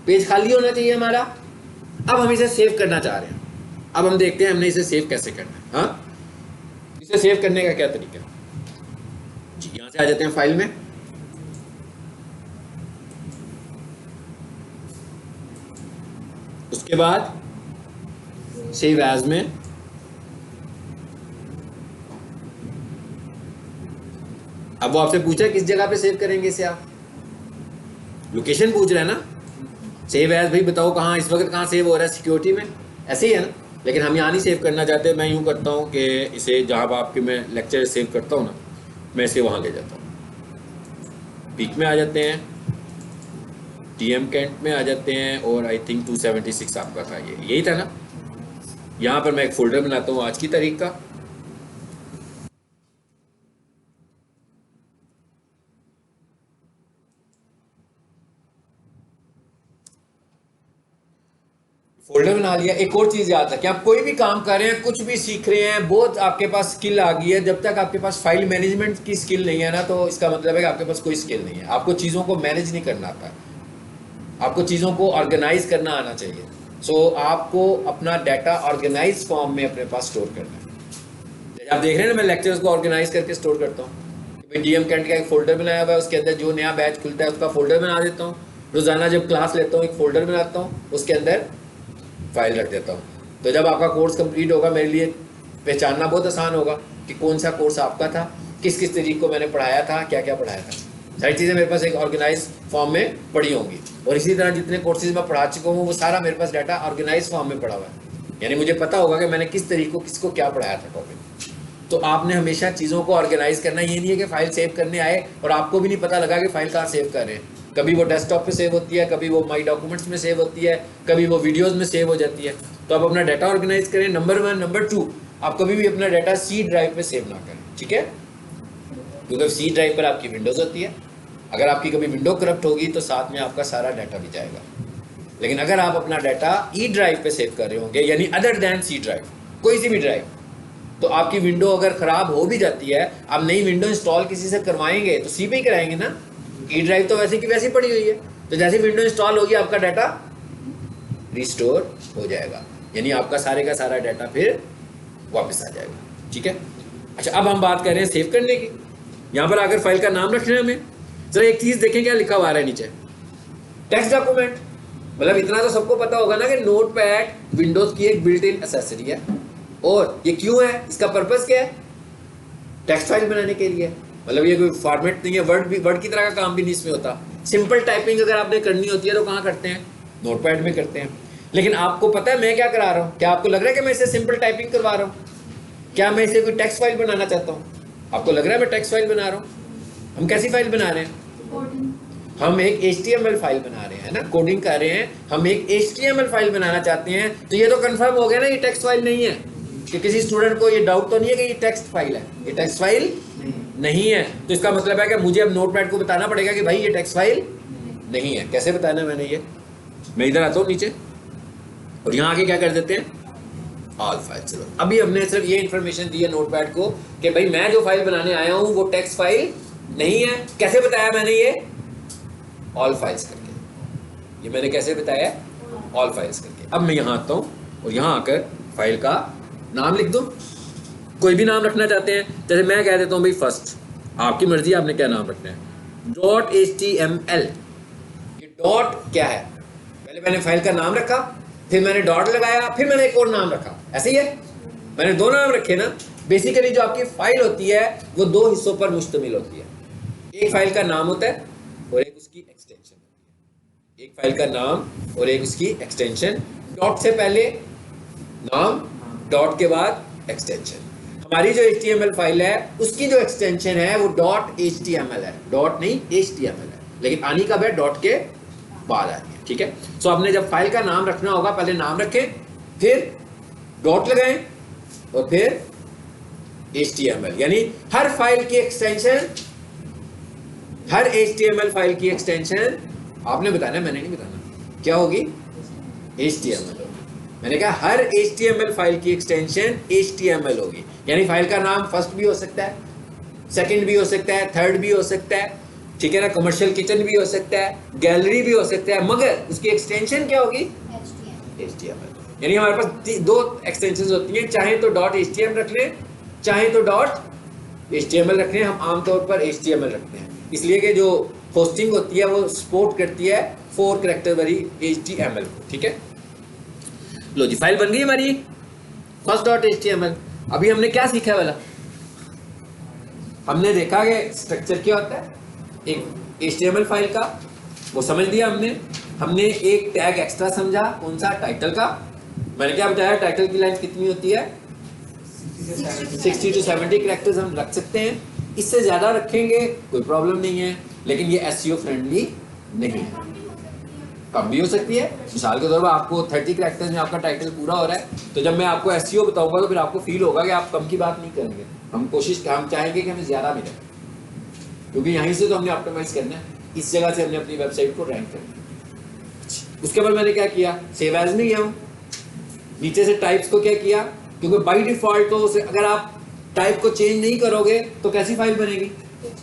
पेज खाली होना चाहिए हमारा। अब हम इसे सेव करना चाह रहे हैं। अब हम देखते हैं हमने इसे सेव कैसे करना है। हाँ, इसे सेव करने का क्या तरीका है जी। यहां से आ जाते हैं फाइल में, उसके बाद सेव एज में अब वो आपसे पूछा किस जगह पे सेव करेंगे इसे, आप लोकेशन पूछ रहे हैं ना। सेव एज भाई बताओ कहाँ इस वक्त कहाँ सेव हो रहा है, सिक्योरिटी में, ऐसे ही है ना। लेकिन हम यहाँ नहीं सेव करना चाहते। मैं यूँ करता हूँ कि इसे जहाँ आपके मैं लेक्चर सेव करता हूँ ना, मैं इसे वहाँ ले जाता हूँ। पीक में आ जाते हैं, TM कैंट में आ जाते हैं, और आई थिंक 276 आपका था, ये यही था ना। यहाँ पर मैं एक फोल्डर बनाता हूँ आज की तारीख का। फोल्डर बना लिया। एक और चीज याद रखें, आप कोई भी काम कर रहे हैं, कुछ भी सीख रहे हैं, बहुत आपके पास स्किल आ गई है, जब तक आपके पास फाइल मैनेजमेंट की स्किल नहीं है ना, तो इसका मतलब है कि आपके पास कोई स्किल नहीं है। आपको चीज़ों को मैनेज नहीं करना आता, आपको चीज़ों को ऑर्गेनाइज करना आना चाहिए। सो आपको अपना डाटा ऑर्गेनाइज फॉर्म में अपने पास स्टोर करना है। आप देख रहे हैं ना, मैं लेक्चर्स को ऑर्गेनाइज करके स्टोर करता हूँ। DM कैंट का एक फोल्डर बनाया हुआ है, उसके अंदर जो नया बैच खुलता है उसका फोल्डर बना देता हूँ। रोजाना जब क्लास लेता हूँ एक फोल्डर बनाता हूँ, उसके अंदर फाइल रख देता हूँ। तो जब आपका कोर्स कंप्लीट होगा, मेरे लिए पहचानना बहुत आसान होगा कि कौन सा कोर्स आपका था, किस किस तरीके को मैंने पढ़ाया था, क्या क्या पढ़ाया था। सारी चीज़ें मेरे पास एक ऑर्गेनाइज फॉर्म में पड़ी होंगी। और इसी तरह जितने कोर्सेज मैं पढ़ा चुका हूँ वो सारा मेरे पास डाटा ऑर्गेनाइज फॉर्म में पड़ा हुआ है। यानी मुझे पता होगा कि मैंने किस तरीके को किसको क्या पढ़ाया था टॉपिक। तो आपने हमेशा चीज़ों को ऑर्गेनाइज करना। ये नहीं है कि फाइल सेव करने आए और आपको भी नहीं पता लगा कि फाइल कहाँ सेव कर रहे हैं। कभी वो डेस्कटॉप पे सेव होती है, कभी वो माई डॉक्यूमेंट्स में सेव होती है, कभी वो वीडियोस में सेव हो जाती है। तो आप अपना डाटा ऑर्गेनाइज करें, नंबर 1। नंबर 2, आप कभी भी अपना डाटा C ड्राइव पे सेव ना करें, ठीक है। क्योंकि C ड्राइव पर आपकी विंडोज़ होती है। अगर आपकी कभी विंडो करप्ट होगी तो साथ में आपका सारा डाटा भी जाएगा। लेकिन अगर आप अपना डाटा E ड्राइव पे सेव कर रहे होंगे, यानी अदर दैन C ड्राइव, कोई सी भी ड्राइव, तो आपकी विंडो अगर ख़राब हो भी जाती है, आप नई विंडो इंस्टॉल किसी से करवाएंगे तो C पे ही कराएंगे ना। E ड्राइव तो वैसे की वैसी पड़ी हुई है। तो जैसे विंडो इंस्टॉल होगी आपका डाटा रिस्टोर हो जाएगा, यानी आपका सारे का सारा डाटा फिर वापस आ जाएगा, ठीक है। अच्छा, अब हम बात कर रहे हैं सेव करने की। यहाँ पर आकर फाइल का नाम रखना है हमें। जरा एक चीज़ देखें क्या लिखा हुआ है नीचे, टेक्स्ट डॉक्यूमेंट। मतलब इतना तो सबको पता होगा ना कि नोटपैड विंडोज की एक बिल्ट इन एसेसरी है। और ये क्यों है, इसका पर्पस क्या है? टेक्स्ट फाइल बनाने के लिए। मतलब ये कोई फॉर्मेट नहीं है, वर्ड की तरह का काम भी नहीं इसमें होता। सिंपल टाइपिंग अगर आपने करनी होती है तो कहाँ करते हैं? नोटपैड में करते हैं। लेकिन आपको पता है मैं क्या करा रहा हूँ? क्या आपको लग रहा है कि मैं इसे सिंपल टाइपिंग करवा रहा हूँ? क्या मैं इसे कोई टेक्स्ट फाइल बनाना चाहता हूँ? आपको लग रहा है मैं टेक्स्ट फाइल बना रहा हूँ? हम कैसी फाइल बना रहे हैं? हम एक HTML फाइल बना रहे हैं ना, कोडिंग कर रहे हैं। हम एक HTML फाइल बनाना चाहते हैं। तो ये तो कंफर्म हो गया ना ये टेक्स्ट फाइल नहीं है। कि किसी स्टूडेंट को ये डाउट तो नहीं है कि ये टेक्स्ट फाइल है। ये टेक्स्ट फाइल नहीं है। तो इसका मतलब है कि मुझे अब नोटपैड को बताना पड़ेगा कि भाई ये टेक्स्ट फाइल नहीं है। कैसे बताना मैंने ये? मैं इधर आता हूँ नीचे और यहाँ आके क्या कर देते हैं? All file. चलो, अभी हमने सिर्फ ये इन्फॉर्मेशन दी है नोटपैड को कि भाई मैं जो फाइल बनाने आया हूँ वो टेक्स्ट फाइल नहीं है। कैसे बताया मैंने ये? ऑल फाइल्स करके। ये मैंने कैसे बताया? ऑल फाइल्स करके। अब मैं यहाँ आता हूँ और यहाँ आकर फाइल का नाम लिख दूँ। कोई भी नाम रखना चाहते हैं, जैसे मैं कह देता हूँ भाई फर्स्ट, आपकी मर्जी आपने क्या नाम रखना है। .html। ये डॉट क्या है? पहले मैंने फाइल का नाम रखा, फिर मैंने डॉट लगाया, फिर मैंने एक और नाम रखा। ऐसे ही है, मैंने दो नाम रखे ना। बेसिकली जो आपकी फाइल होती है वो दो हिस्सों पर मुश्तमिल होती है। एक फाइल का नाम होता है और एक उसकी एक्सटेंशन होती है। एक फाइल का नाम और एक उसकी एक्सटेंशन। डॉट से पहले नाम, डॉट के बाद एक्सटेंशन। हमारी जो HTML फाइल है उसकी जो एक्सटेंशन है वो .html है। डॉट नहीं, HTML है। लेकिन आनी कब है? डॉट के बाद आनी है, ठीक है। सो आपने जब फाइल का नाम रखना होगा, पहले नाम रखें, फिर डॉट लगाएं और फिर HTML। यानी हर फाइल की एक्सटेंशन, हर HTML फाइल की एक्सटेंशन आपने बताना, मैंने नहीं बताना। क्या होगी? HTML होगी। मैंने कहा हर HTML फाइल की एक्सटेंशन HTML होगी। यानी फाइल का नाम फर्स्ट भी हो सकता है, सेकंड भी हो सकता है, थर्ड भी हो सकता है, ठीक है ना। कमर्शियल किचन भी हो सकता है, गैलरी भी हो सकता है, मगर उसकी एक्सटेंशन क्या होगी? HTML। यानी हमारे पास दो एक्सटेंशन होती हैं, चाहे तो .html रख लें, चाहे तो .html रख लें। हम आमतौर पर HTML रखते हैं, इसलिए कि जो होस्टिंग होती है वो सपोर्ट करती है 4 कैरेक्टर वाली HTML को, ठीक है। लो जी, फाइल बन गई हमारी फर्स्ट डॉट HTML। अभी हमने क्या सीखा है वाला, हमने देखा कि स्ट्रक्चर क्या होता है एक HTML फाइल का, वो समझ लिया हमने एक टैग एक्स्ट्रा समझा, कौन सा, टाइटल का। मैंने क्या बताया, टाइटल की लेंथ कितनी होती है, 60 to 70 कैरेक्टर्स हम रख सकते हैं, इससे ज्यादा रखेंगे कोई प्रॉब्लम नहीं है, लेकिन ये SEO फ्रेंडली नहीं है। कम भी हो सकती है, मिसाल के तौर पर आपको 30 कैरेक्टर्स में आपका टाइटल पूरा हो रहा है, तो जब मैं आपको SEO बताऊंगा तो फिर आपको फील होगा कि आप कम की बात नहीं करेंगे, हम चाहेंगे कि हमें ज्यादा मिले, क्योंकि यहीं से तो हमने ऑप्टिमाइज करना है, इस जगह से हमने अपनी वेबसाइट को रैंक करना है। उसके बाद मैंने क्या किया, सेव एज में गया हूँ, नीचे से टाइप्स को क्या किया, क्योंकि बाय डिफॉल्ट तो अगर आप टाइप को चेंज नहीं करोगे तो कैसी फाइल बनेगी,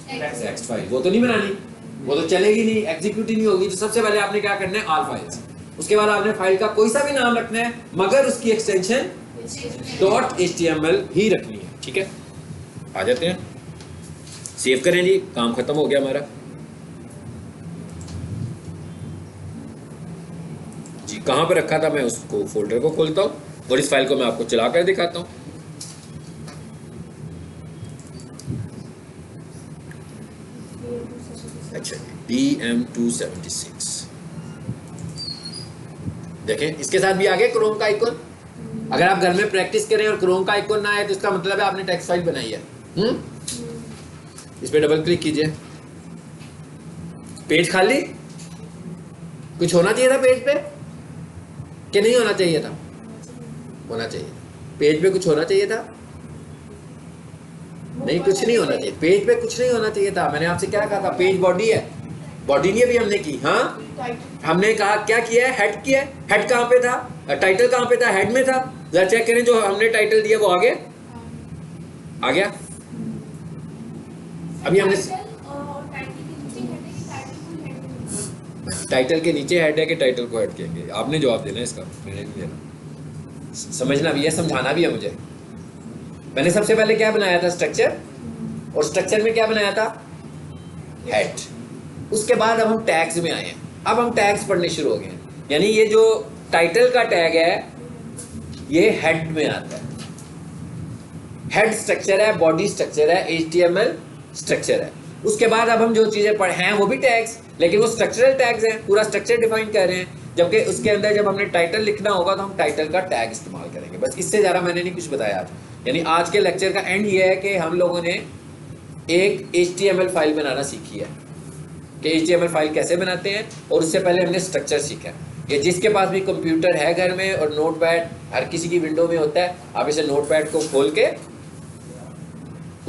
टेक्स्ट फाइल, वो तो नहीं बनानी, वो तो चलेगी नहीं, एग्जीक्यूट ही नहीं होगी। तो सबसे पहले आपने क्या करना है, ऑल फाइल्स, उसके बाद आपने फाइल का कोई सा भी नाम रखना है, मगर उसकी एक्सटेंशन .html ही रखनी है। ठीक है, आ जाते हैं, सेव करें जी, काम खत्म हो गया हमारा जी। कहां पर रखा था, मैं उसको फोल्डर को खोलता हूं और इस फाइल को मैं आपको चला कर दिखाता हूं। अच्छा, DM276 देखें, इसके साथ भी आ गया क्रोम का आइकन। अगर आप घर में प्रैक्टिस करें और क्रोम का आइकन ना आए तो इसका मतलब है आपने टेक्स्ट फाइल बनाई है। इस पे डबल क्लिक कीजिए, पेज खाली, कुछ होना चाहिए था पेज पे कि नहीं होना चाहिए था, होना चाहिए, पेज पे कुछ होना चाहिए था, नहीं कुछ नहीं होना चाहिए, पेज पे कुछ नहीं होना चाहिए था। मैंने आपसे क्या कहा था, पेज बॉडी है, बॉडी नहीं अभी हमने की, हाँ हमने कहा क्या किया है, हेड किया है, हेड कहाँ पे था, टाइटल कहाँ पे था, हेड में था, जरा चेक करें, जो हमने टाइटल दिया वो आगे आ गया। अभी हमने टाइटल के नीचे हेड है कि टाइटल को हेड कहेंगे, आपने जवाब देना है इसका, मैंने नहीं देना, समझना भी है समझाना भी है मुझे। मैंने सबसे पहले क्या बनाया था, स्ट्रक्चर, और स्ट्रक्चर में क्या बनाया था, हेड। उसके बाद अब हम टैग्स में आए हैं, अब हम टैग्स पढ़ने शुरू हो गए हैं, यानी ये जो टाइटल का टैग है ये हेड में आता है, हेड स्ट्रक्चर है, बॉडी स्ट्रक्चर है, HTML स्ट्रक्चर है। उसके बाद अब हम जो चीजें पढ़े हैं वो भी टैग्स, लेकिन वो स्ट्रक्चरल टैग्स हैं, पूरा स्ट्रक्चर डिफाइन कर रहे हैं, जबकि उसके अंदर जब हमने टाइटल लिखना होगा तो हम टाइटल का टैग इस्तेमाल करेंगे। बस इससे ज़्यादा मैंने नहीं कुछ बताया आज। यानी आज के लेक्चर का एंड ये है कि हम लोगों ने एक HTML फाइल बनाना सीखी है कि HTML फाइल कैसे बनाते हैं, और उससे पहले हमने स्ट्रक्चर सीखा है। ये जिसके पास भी कंप्यूटर है घर में और नोटपैड हर किसी की विंडो में होता है, आप इसे नोटपैड को खोल के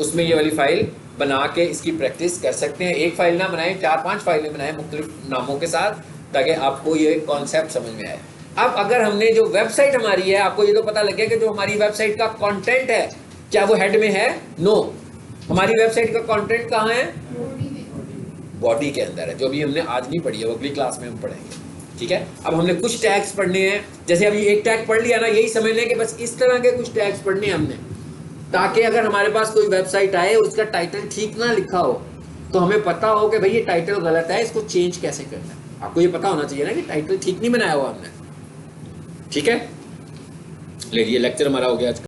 उसमें ये वाली फाइल बना के इसकी प्रैक्टिस कर सकते हैं। एक फाइल ना बनाएं, 4-5 फाइलें बनाएं मुख्तलिफ नामों के साथ, ताकि आपको ये कॉन्सेप्ट समझ में आए। अब अगर हमने जो वेबसाइट हमारी है, आपको ये तो पता लग गया कि जो हमारी वेबसाइट का कंटेंट है क्या वो हेड में है, नो, हमारी वेबसाइट का कंटेंट कहाँ है, बॉडी के अंदर है, जो भी हमने आज नहीं पढ़ी है वो अगली क्लास में हम पढ़ेंगे। ठीक है, अब हमने कुछ टैग्स पढ़ने हैं, जैसे अभी एक टैग पढ़ लिया ना, यही समझ लें कि बस इस तरह के कुछ टैग्स पढ़ने हैं हमने, ताकि अगर हमारे पास कोई वेबसाइट आए उसका टाइटल ठीक ना लिखा हो तो हमें पता हो कि भाई ये टाइटल गलत है, इसको चेंज कैसे करना है। आपको ये पता होना चाहिए ना कि टाइटल ठीक नहीं बनाया हुआ हमने। ठीक है, ले ये लेक्चर हमारा हो गया आज का।